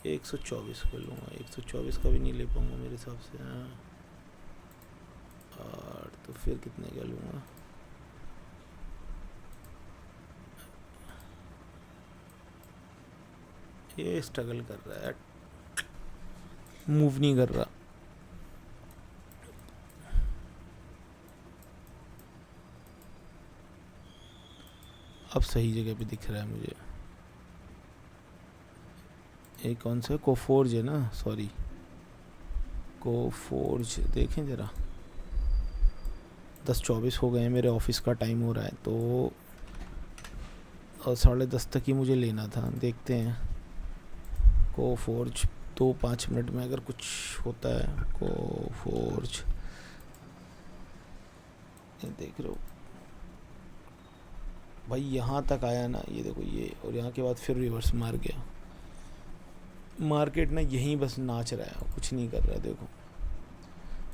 या 124 कर लूँगा। 124 का भी नहीं ले पाऊँगा मेरे हिसाब से। हाँ, और तो फिर कितने का लूँगा? ये स्ट्रगल कर रहा है, मूव नहीं कर रहा। अब सही जगह पे दिख रहा है मुझे। ये कौन सा कोफोर्ज है ना, सॉरी कोफोर्ज, देखें ज़रा 10:24 हो गए हैं, मेरे ऑफिस का टाइम हो रहा है, तो 10:30 तक ही मुझे लेना था। देखते हैं कोफोर्ज 2-5 मिनट में अगर कुछ होता है। कोफोर्ज ये देख रहे हो भाई, यहाँ तक आया ना, ये देखो ये, और यहाँ के बाद फिर रिवर्स मार गया। मार्केट ना यहीं बस नाच रहा है, कुछ नहीं कर रहा है, देखो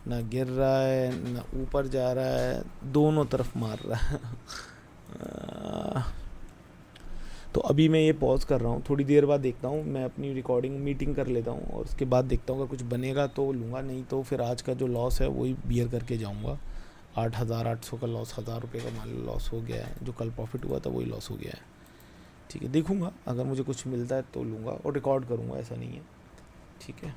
ना गिर रहा है ना ऊपर जा रहा है, दोनों तरफ मार रहा है। तो अभी मैं ये पॉज कर रहा हूँ, थोड़ी देर बाद देखता हूँ, मैं अपनी रिकॉर्डिंग मीटिंग कर लेता हूँ और उसके बाद देखता हूँ अगर कुछ बनेगा तो लूँगा, नहीं तो फिर आज का जो लॉस है वही बियर करके जाऊँगा। 8,800 का लॉस, 1,000 रुपये का मान लो लॉस हो गया है, जो कल प्रॉफिट हुआ था वही लॉस हो गया है। ठीक है, देखूँगा अगर मुझे कुछ मिलता है तो लूँगा और रिकॉर्ड करूँगा, ऐसा नहीं है। ठीक है।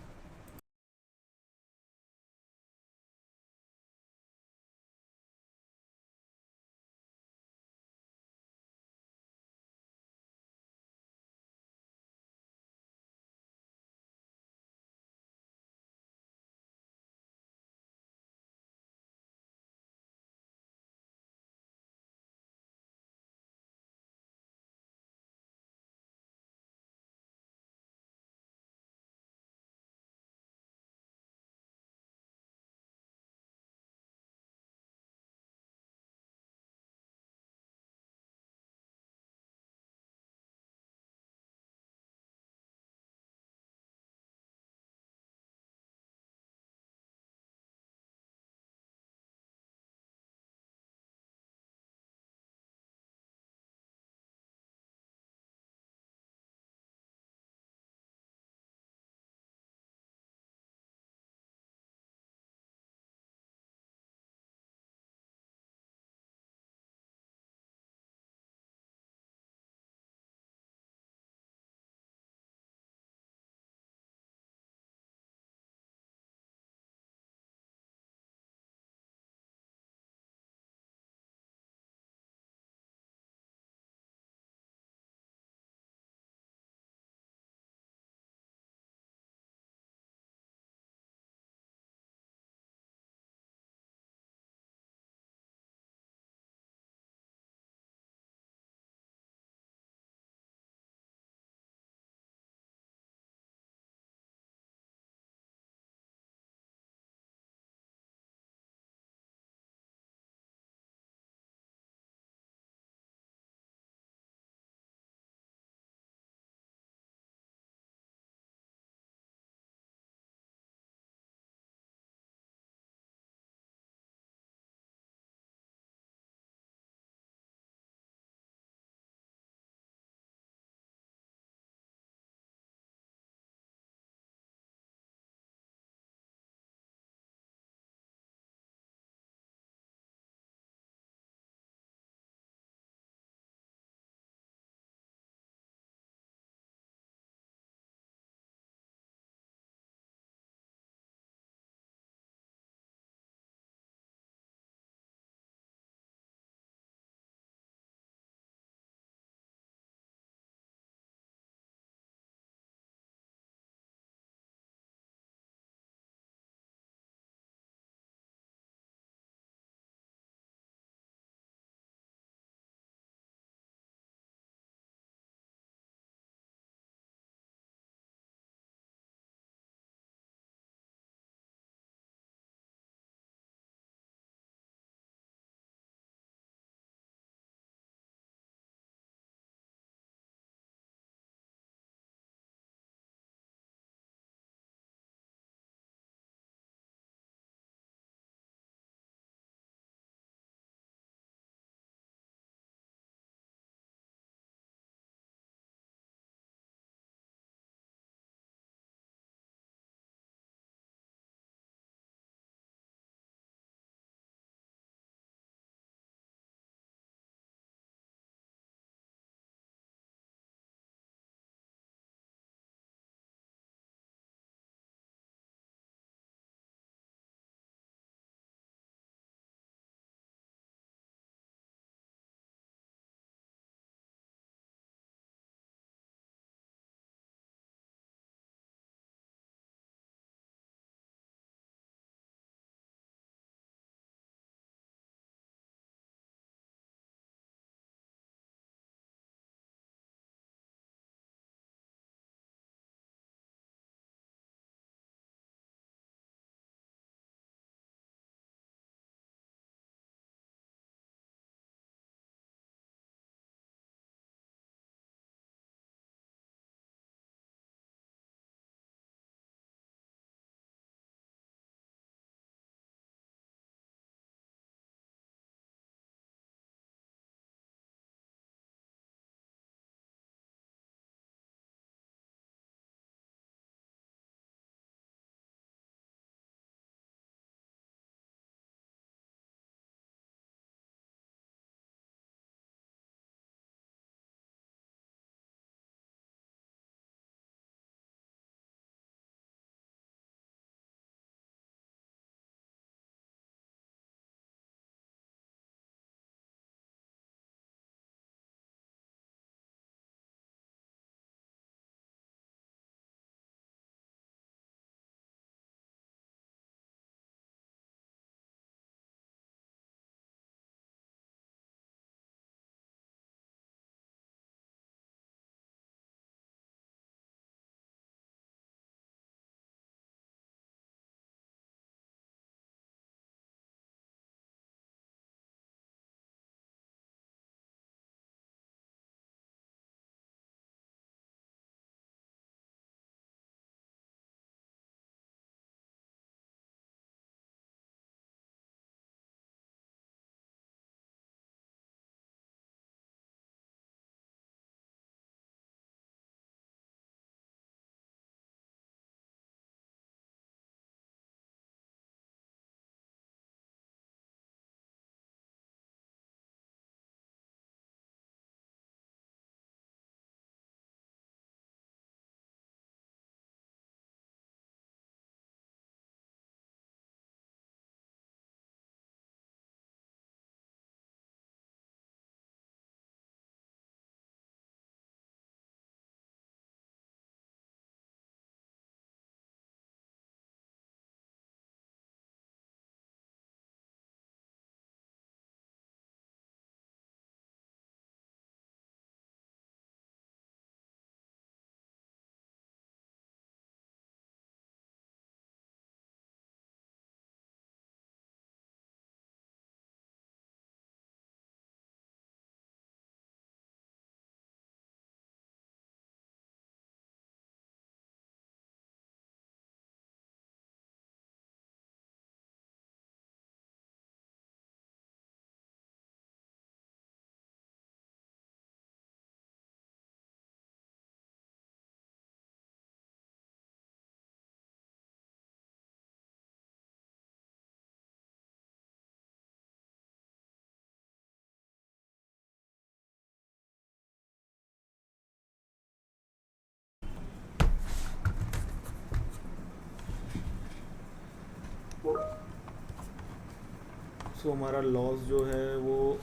सो हमारा लॉस जो है वो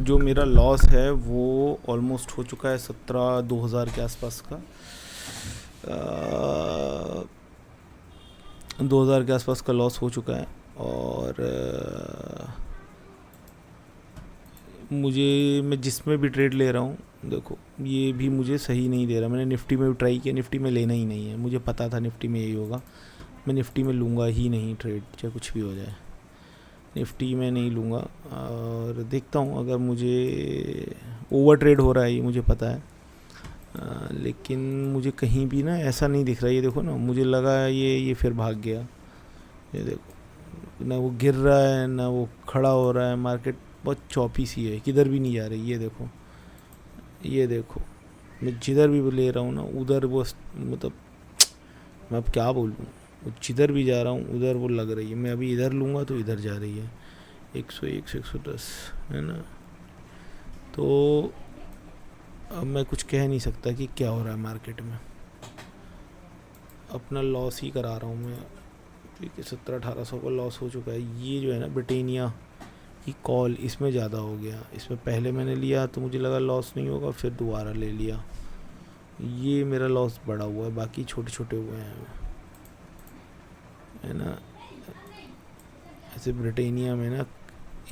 जो मेरा लॉस है वो ऑलमोस्ट हो चुका है 17-2000 के आसपास का। 2000 के आसपास का लॉस हो चुका है। और मैं जिसमें भी ट्रेड ले रहा हूँ, देखो ये भी मुझे सही नहीं दे रहा। मैंने निफ्टी में भी ट्राई किया, निफ्टी में लेना ही नहीं है। मुझे पता था निफ्टी में यही होगा, मैं निफ्टी में लूँगा ही नहीं ट्रेड, चाहे कुछ भी हो जाए, निफ्टी में नहीं लूँगा। और देखता हूँ, अगर मुझे ओवर ट्रेड हो रहा है ये मुझे पता है, लेकिन मुझे कहीं भी ना ऐसा नहीं दिख रहा। ये देखो ना, मुझे लगा ये फिर भाग गया। ये देखो ना, वो गिर रहा है ना वो खड़ा हो रहा है। मार्केट बहुत चौपी सी है, किधर भी नहीं जा रही। ये देखो मैं जिधर भी ले रहा हूँ ना उधर वो, मतलब मैं अब क्या बोलूँ, जिधर भी जा रहा हूँ उधर वो लग रही है। मैं अभी इधर लूँगा तो इधर जा रही है, 101 से 110 है ना। तो अब मैं कुछ कह नहीं सकता कि क्या हो रहा है मार्केट में। अपना लॉस ही करा रहा हूँ मैं, क्योंकि 1700-1800 का लॉस हो चुका है। ये जो है ना ब्रिटानिया की कॉल, इसमें ज़्यादा हो गया। इसमें पहले मैंने लिया तो मुझे लगा लॉस नहीं होगा, फिर दोबारा ले लिया, ये मेरा लॉस बड़ा हुआ है। बाकी छोटे छोटे हुए हैं, है ना। ऐसे ब्रिटानिया में ना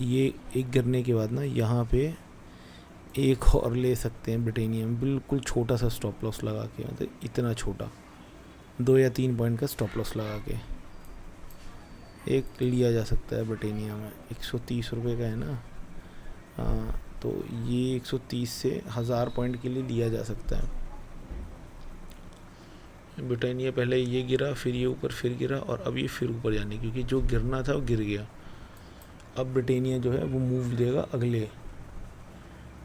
ये एक गिरने के बाद ना यहाँ पे एक और ले सकते हैं ब्रिटानिया में, बिल्कुल छोटा सा स्टॉप लॉस लगा के, मतलब इतना छोटा 2 या 3 पॉइंट का स्टॉप लॉस लगा के एक लिया जा सकता है ब्रिटानिया में। 130 रुपये का है ना। हाँ, तो ये 130 से 1000 पॉइंट के लिए लिया जा सकता है। ब्रिटानिया पहले ये गिरा, फिर ये ऊपर, फिर गिरा, और अब ये फिर ऊपर जाने, क्योंकि जो गिरना था वो गिर गया। अब ब्रिटानिया जो है वो मूव देगा अगले,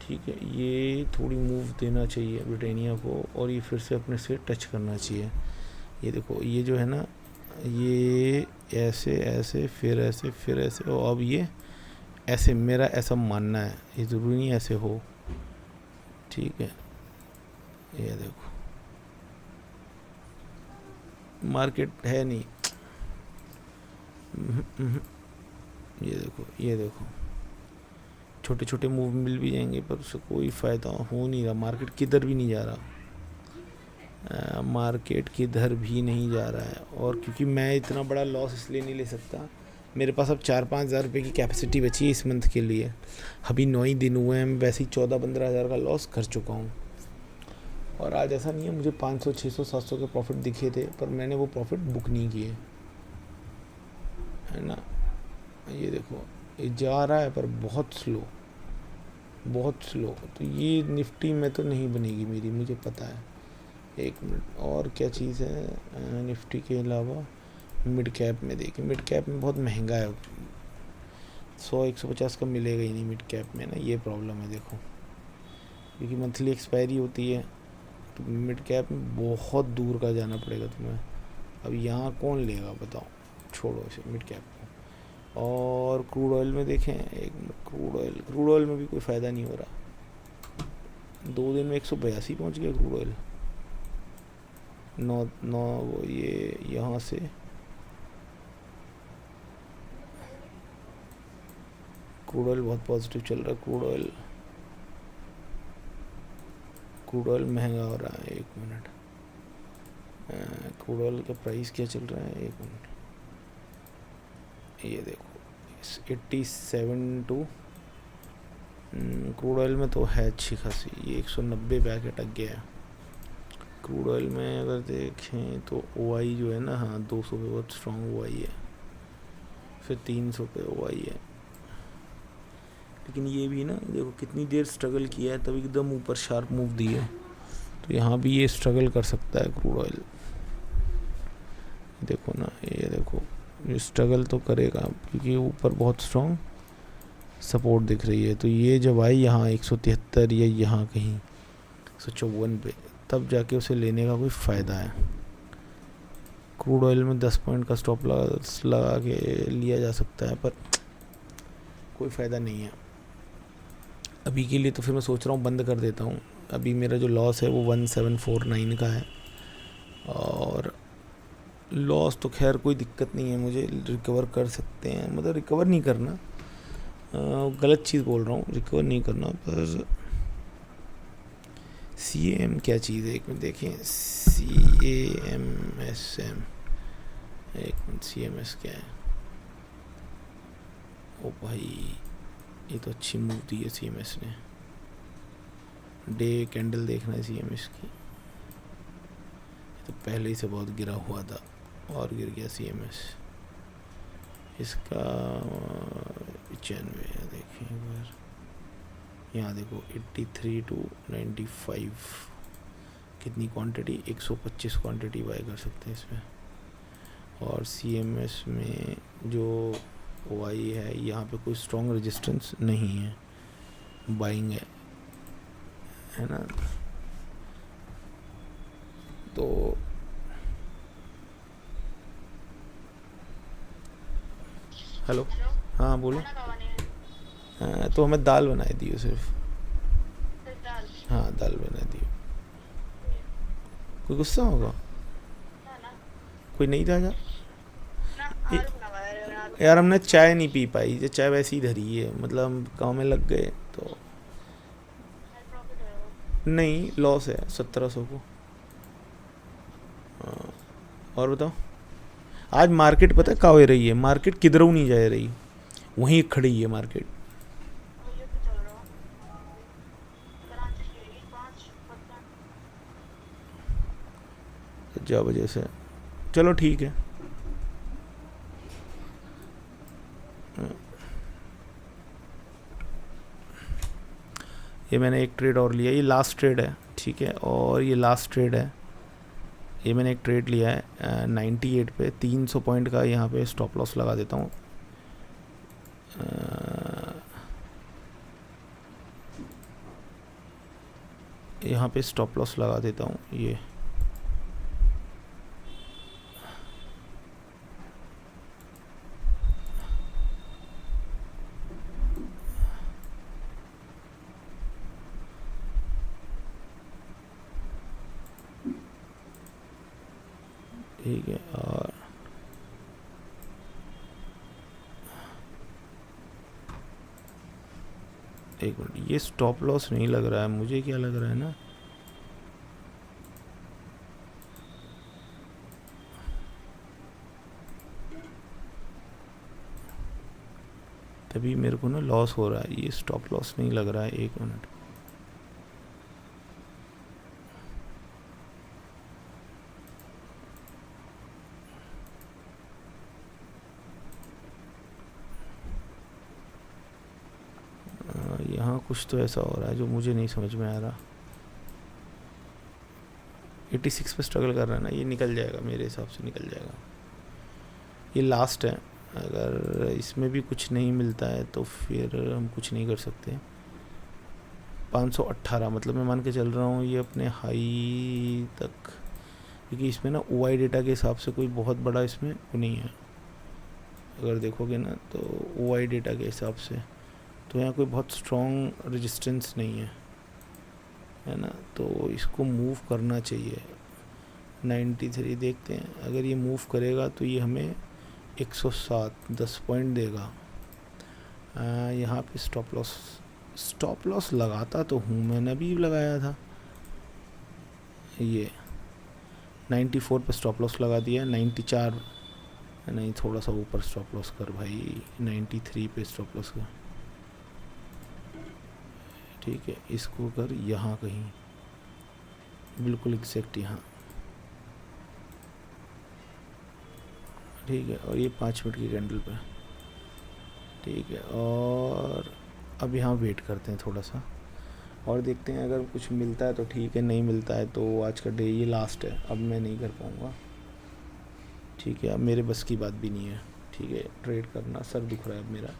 ठीक है। ये थोड़ी मूव देना चाहिए ब्रिटानिया को, और ये फिर से अपने से टच करना चाहिए। ये देखो, ये जो है ना, ये ऐसे ऐसे फिर ऐसे फिर ऐसे, और अब ये ऐसे, मेरा ऐसा मानना है। ये ज़रूरी नहीं ऐसे हो, ठीक है। ये देखो मार्केट है नहीं, ये देखो छोटे छोटे मूव मिल भी जाएंगे, पर उससे कोई फ़ायदा हो नहीं रहा। मार्केट किधर भी नहीं जा रहा, मार्केट किधर भी नहीं जा रहा है। और क्योंकि मैं इतना बड़ा लॉस इसलिए नहीं ले सकता, मेरे पास अब 4-5 हज़ार रुपये की कैपेसिटी बची है इस मंथ के लिए। अभी 9 ही दिन हुए हैं, मैं वैसे ही 14-15 हज़ार का लॉस कर चुका हूँ। और आज ऐसा नहीं है, मुझे 500, 600, 700 के प्रॉफिट दिखे थे, पर मैंने वो प्रॉफिट बुक नहीं किए, है ना। ये देखो, ये जा रहा है पर बहुत स्लो, बहुत स्लो। तो ये निफ्टी में तो नहीं बनेगी मेरी, मुझे पता है। एक मिनट, और क्या चीज़ है निफ्टी के अलावा? मिड कैप में देखिए, मिड कैप में बहुत महंगा है, 100-150 का मिलेगा ही नहीं मिड कैप में ना। ये प्रॉब्लम है देखो, क्योंकि मंथली एक्सपायरी होती है, तो मिड कैप में बहुत दूर का जाना पड़ेगा तुम्हें। अब यहाँ कौन लेगा बताओ, छोड़ो इसे मिड कैप को। और क्रूड ऑयल में देखें, एक मिनट, क्रूड ऑयल में भी कोई फ़ायदा नहीं हो रहा। 2 दिन में 182 पहुँच गया क्रूड ऑयल। 9 वो ये यहाँ से क्रूड ऑयल बहुत पॉजिटिव चल रहा है। क्रूड ऑयल महंगा हो रहा है। एक मिनट, क्रूड ऑयल का प्राइस क्या चल रहा है, एक मिनट। ये देखो 87 टू, क्रूड ऑयल में तो है अच्छी खासी, ये 190 पे आके अटक गया है। क्रूड ऑयल में अगर देखें तो ओआई जो है ना, हाँ 200 पे बहुत स्ट्रॉन्ग ओआई है, फिर 300 पे ओआई है। लेकिन ये भी ना देखो कितनी देर स्ट्रगल किया है, तब एकदम ऊपर शार्प मूव दी है। तो यहाँ भी ये स्ट्रगल कर सकता है क्रूड ऑयल, देखो ना, ये देखो ये स्ट्रगल तो करेगा, क्योंकि ऊपर बहुत स्ट्रॉन्ग सपोर्ट दिख रही है। तो ये जब आई यहाँ 173 या यहाँ कहीं 154 पे, तब जाके उसे लेने का कोई फ़ायदा है। क्रूड ऑयल में 10 पॉइंट का स्टॉप लगा के लिया जा सकता है, पर कोई फ़ायदा नहीं है अभी के लिए। तो फिर मैं सोच रहा हूँ बंद कर देता हूँ। अभी मेरा जो लॉस है वो 1749 का है, और लॉस तो खैर कोई दिक्कत नहीं है, मुझे रिकवर कर सकते हैं, मतलब रिकवर नहीं करना, गलत चीज़ बोल रहा हूँ, रिकवर नहीं करना। पर CAM क्या चीज़ है, एक मिनट देखें, CAMSM, एक मिनट, CMS क्या है? ओ भाई, ये तो अच्छी मूव दी है CMS ने, डे कैंडल देखना है CMS की, तो पहले ही से बहुत गिरा हुआ था और गिर गया CMS। इसका 95 देखें एक बार, यहाँ देखो 83 to 95, कितनी क्वांटिटी, 125 क्वांटिटी बाय कर सकते हैं इसमें। और CMS में जो Y है, यहाँ पे कोई स्ट्रॉन्ग रेजिस्टेंस नहीं है, बाइंग है ना। तो हेलो, हाँ बोलो। तो हमें दाल बनाई दी सिर्फ, हाँ दाल बना दी। कोई गुस्सा होगा? कोई नहीं था क्या? यार हमने चाय नहीं पी पाई, जो चाय वैसी ही धरी है, मतलब हम गाँव में लग गए तो। नहीं, लॉस है 1700 को। और बताओ, आज मार्केट पता है कहाँ हो रही है? मार्केट किधरों नहीं जा रही, वहीं खड़ी है मार्केट। जा वजह से, चलो ठीक है। ये मैंने एक ट्रेड और लिया, ये लास्ट ट्रेड है, ठीक है, और ये लास्ट ट्रेड है। ये मैंने एक ट्रेड लिया है 98 पे, 300 पॉइंट का, यहाँ पे स्टॉप लॉस लगा देता हूँ। यहाँ पे स्टॉप लॉस लगा देता हूँ, ये ठीक है। और एक मिनट, ये स्टॉप लॉस नहीं लग रहा है मुझे, क्या लग रहा है ना, तभी मेरे को ना लॉस हो रहा है, ये स्टॉप लॉस नहीं लग रहा है। एक मिनट, यहाँ कुछ तो ऐसा हो रहा है जो मुझे नहीं समझ में आ रहा। 86 पे स्ट्रगल कर रहा है ना, ये निकल जाएगा, मेरे हिसाब से निकल जाएगा। ये लास्ट है, अगर इसमें भी कुछ नहीं मिलता है तो फिर हम कुछ नहीं कर सकते। 518, मतलब मैं मान के चल रहा हूँ ये अपने हाई तक, क्योंकि इसमें ना OI डेटा के हिसाब से कोई बहुत बड़ा इसमें वो नहीं है, अगर देखोगे ना तो OI डेटा के हिसाब से तो यहाँ कोई बहुत स्ट्रॉन्ग रेजिस्टेंस नहीं है ना, तो इसको मूव करना चाहिए। 93 देखते हैं, अगर ये मूव करेगा तो ये हमें 107 10 पॉइंट देगा। यहाँ पे स्टॉप लॉस लगाता तो हूँ, मैंने भी लगाया था, ये 94 पे स्टॉप लॉस लगा दिया, 94 नहीं, थोड़ा सा ऊपर स्टॉप लॉस कर भाई, 93 पे स्टॉप लॉस कर, ठीक है। इसको कर यहाँ कहीं, बिल्कुल एग्जैक्ट यहाँ, ठीक है। और ये 5 मिनट की कैंडल पे, ठीक है। और अब यहाँ वेट करते हैं थोड़ा सा और देखते हैं, अगर कुछ मिलता है तो ठीक है, नहीं मिलता है तो आज का डे ये लास्ट है, अब मैं नहीं कर पाऊँगा, ठीक है। अब मेरे बस की बात भी नहीं है, ठीक है, ट्रेड करना, सर दुख रहा है अब मेरा,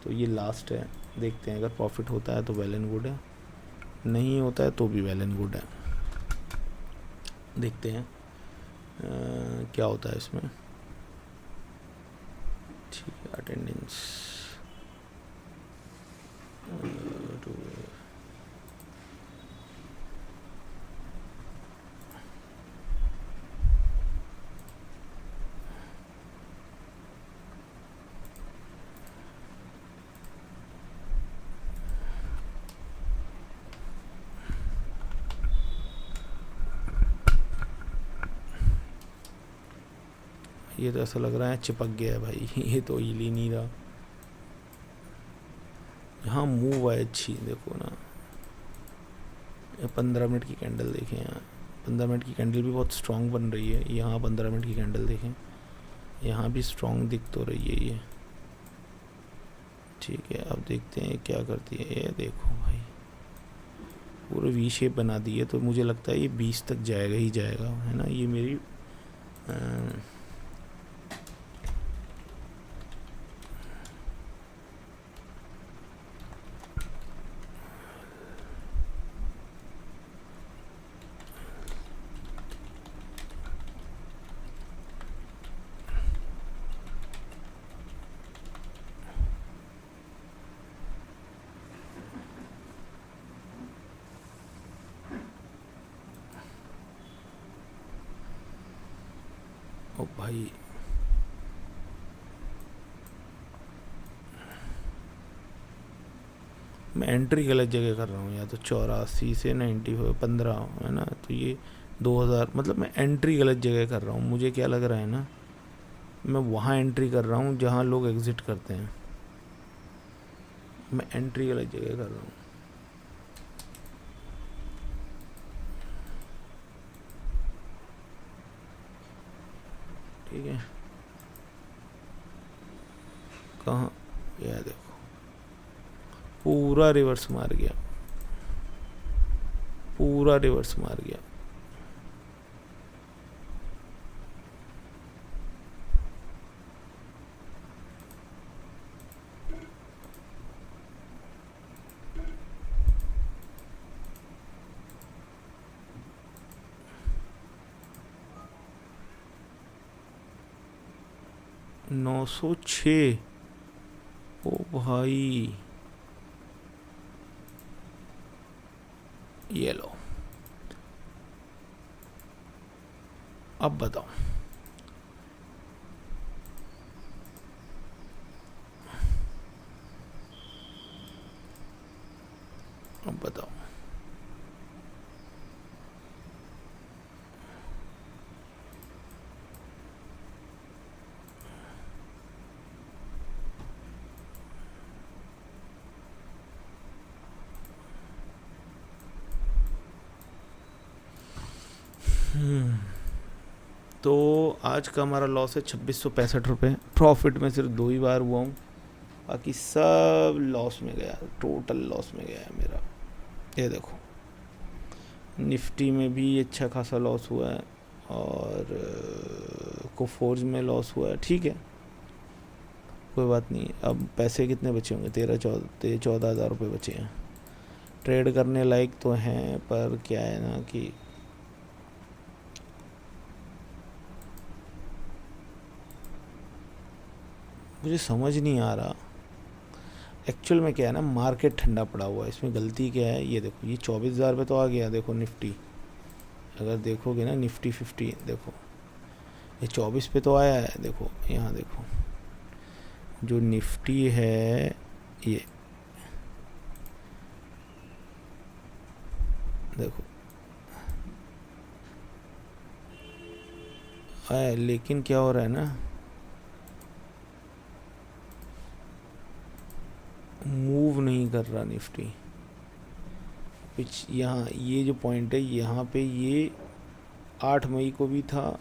तो ये लास्ट है। देखते हैं, अगर प्रॉफिट होता है तो वेल एंड गुड है, नहीं होता है तो भी वेल एंड गुड है। देखते हैं क्या होता है इसमें, ठीक है। अटेंडेंस ये तो ऐसा लग रहा है चिपक गया है भाई ये तो हिल ही नहीं रहा। यहाँ मूव है अच्छी, देखो ना 15 मिनट की कैंडल देखें यहाँ, 15 मिनट की कैंडल भी बहुत स्ट्रांग बन रही है। यहाँ 15 मिनट की कैंडल देखें, यहाँ भी स्ट्रांग दिख तो रही है ये। ठीक है, अब देखते हैं क्या करती है। ये देखो भाई पूरे वी शेप बना दी है, तो मुझे लगता है ये 20 तक जाएगा ही जाएगा, है ना। ये मेरी ओ भाई मैं एंट्री गलत जगह कर रहा हूँ, या तो 84 से 95 15 है ना, तो ये 2000 मतलब मैं एंट्री गलत जगह कर रहा हूँ। मुझे क्या लग रहा है ना, मैं वहाँ एंट्री कर रहा हूँ जहाँ लोग एग्ज़िट करते हैं। मैं एंट्री गलत जगह कर रहा हूँ। ठीक है, कहाँ, यह देखो पूरा रिवर्स मार गया, पूरा रिवर्स मार गया। नौ सौ छः, ओ भाई ये लो, अब बताओ। अब बताओ तो आज का हमारा लॉस है 2665 रुपये। प्रॉफिट में सिर्फ 2 ही बार हुआ हूँ, बाकी सब लॉस में गया, टोटल लॉस में गया है मेरा। ये देखो निफ्टी में भी अच्छा खासा लॉस हुआ है, और कोफोर्ज में लॉस हुआ है। ठीक है कोई बात नहीं। अब पैसे कितने बचे होंगे, 14 हज़ार रुपये बचे हैं। ट्रेड करने लायक तो हैं, पर क्या है ना कि मुझे समझ नहीं आ रहा एक्चुअल में क्या है ना, मार्केट ठंडा पड़ा हुआ है। इसमें गलती क्या है, ये देखो ये 24,000 पे तो आ गया। देखो निफ्टी, अगर देखोगे ना निफ्टी 50, देखो ये 24 पे तो आया है। देखो यहाँ देखो जो निफ्टी है ये देखो आया, लेकिन क्या हो रहा है ना, मूव नहीं कर रहा निफ्टी। यहाँ ये जो पॉइंट है, यहाँ पे ये 8 मई को भी था,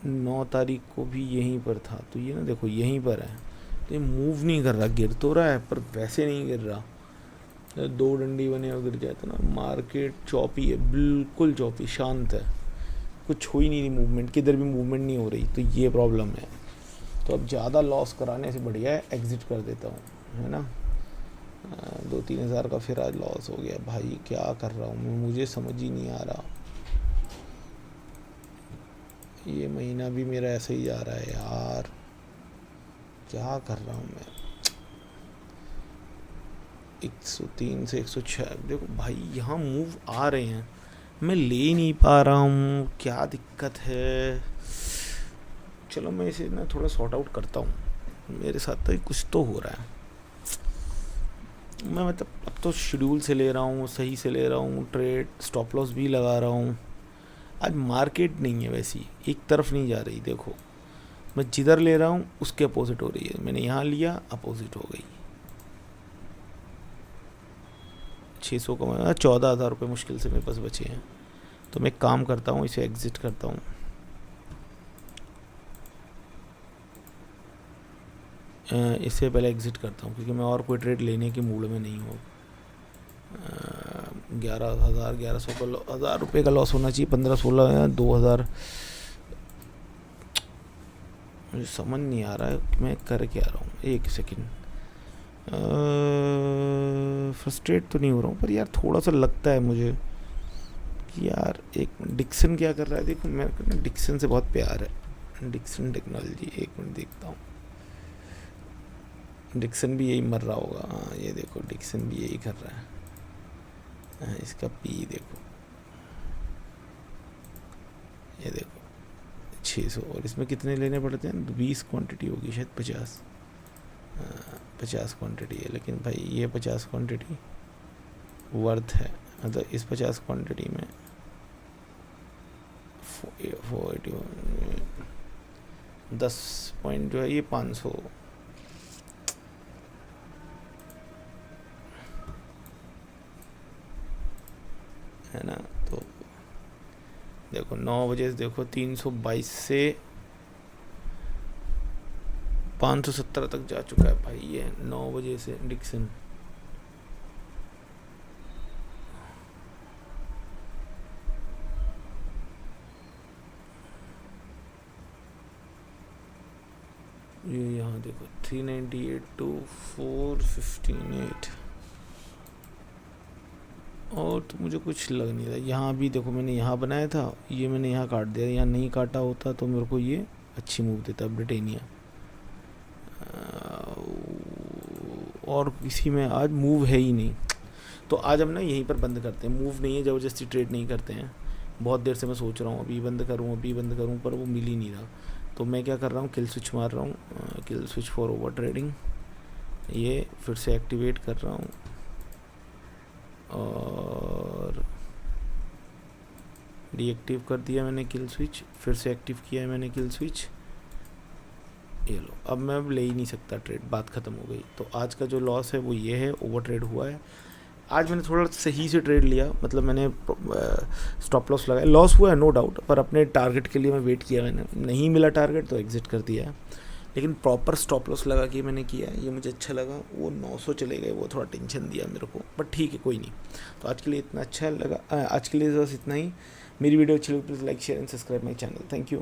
9 तारीख को भी यहीं पर था, तो ये ना देखो यहीं पर है। तो ये मूव नहीं कर रहा, गिर तो रहा है पर वैसे नहीं गिर रहा। 2 डंडी बने और गिर जाए तो ना, मार्केट चौपी है, बिल्कुल चौपी, शांत है, कुछ हो ही नहीं रही मूवमेंट, किधर भी मूवमेंट नहीं हो रही। तो ये प्रॉब्लम है। तो अब ज़्यादा लॉस कराने से बढ़िया है एग्ज़िट कर देता हूँ, है ना। 2-3 हज़ार का फिर आज लॉस हो गया भाई। क्या कर रहा हूँ मैं, मुझे समझ ही नहीं आ रहा। ये महीना भी मेरा ऐसे ही जा रहा है यार, क्या कर रहा हूँ मैं। 103 से 106, देखो भाई यहाँ मूव आ रहे हैं, मैं ले नहीं पा रहा हूँ, क्या दिक्कत है। चलो मैं इसे ना थोड़ा सॉर्ट आउट करता हूँ, मेरे साथ तो कुछ तो हो रहा है। मैं मतलब अब तो शेड्यूल से ले रहा हूँ, सही से ले रहा हूँ ट्रेड, स्टॉप लॉस भी लगा रहा हूँ। आज मार्केट नहीं है वैसी, एक तरफ नहीं जा रही। देखो मैं जिधर ले रहा हूँ उसके अपोजिट हो रही है, मैंने यहाँ लिया अपोजिट हो गई। 600 का 14,000 रुपये मुश्किल से मेरे पास बचे हैं। तो मैं काम करता हूँ, इसे एग्ज़िट करता हूँ। इससे पहले एग्ज़िट करता हूँ क्योंकि मैं और कोई ट्रेड लेने के मूड में नहीं हूँ। 11,000 1100 का 1,000 रुपये का लॉस होना चाहिए। 15-16 या 2,000, मुझे समझ नहीं आ रहा है कि मैं कर क्या रहा हूँ। एक सेकंड, फ्रस्ट्रेट तो नहीं हो रहा हूँ, पर यार थोड़ा सा लगता है मुझे कि यार एक डिक्सन क्या कर रहा है। देखो मेरे को डिक्सन से बहुत प्यार है, डिक्सन टेक्नोलॉजी। एक मिनट देखता हूँ, डिक्सन भी यही मर रहा होगा। हाँ ये देखो, डिक्सन भी यही कर रहा है। हाँ, इसका पी देखो, ये देखो 600, और इसमें कितने लेने पड़ते हैं? 20 क्वांटिटी होगी शायद, 50। 50 क्वांटिटी है, लेकिन भाई ये 50 क्वांटिटी वर्थ है। मतलब इस 50 क्वांटिटी में 481, 10 पॉइंट जो है ये 500। है ना। तो देखो 9 बजे से देखो 322 से 570 तक जा चुका है भाई ये 9 बजे से डिक्सन। ये यहाँ देखो 398 to 458, और तो मुझे कुछ लग नहीं रहा। यहाँ भी देखो मैंने यहाँ बनाया था, ये मैंने यहाँ काट दिया। यहाँ नहीं काटा होता तो मेरे को ये अच्छी मूव देता ब्रिटेनिया। और किसी में आज मूव है ही नहीं, तो आज हम ना यहीं पर बंद करते हैं। मूव नहीं है, ज़बरदस्ती ट्रेड नहीं करते हैं। बहुत देर से मैं सोच रहा हूँ अभी बंद करूँ, अभी बंद करूँ, पर वो मिल ही नहीं रहा। तो मैं क्या कर रहा हूँ, किल स्विच मार रहा हूँ, kill switch for over trading. ये फिर से एक्टिवेट कर रहा हूँ और डीएक्टिव कर दिया मैंने किल स्विच, फिर से एक्टिव किया है मैंने किल स्विच। ये लो, अब मैं अब ले ही नहीं सकता ट्रेड, बात ख़त्म हो गई। तो आज का जो लॉस है वो ये है, ओवर ट्रेड हुआ है। आज मैंने थोड़ा सही से ट्रेड लिया, मतलब मैंने स्टॉप लॉस लगाया। लॉस हुआ है नो डाउट, पर अपने टारगेट के लिए मैं वेट किया। मैंने नहीं मिला टारगेट तो एग्जिट कर दिया है, लेकिन प्रॉपर स्टॉप लॉस लगा के मैंने किया है। ये मुझे अच्छा लगा। वो 900 चले गए, वो थोड़ा टेंशन दिया मेरे को, बट ठीक है कोई नहीं। तो आज के लिए इतना अच्छा लगा, आज के लिए बस इतना ही। मेरी वीडियो अच्छी लगी please like share and subscribe my channel. Thank you.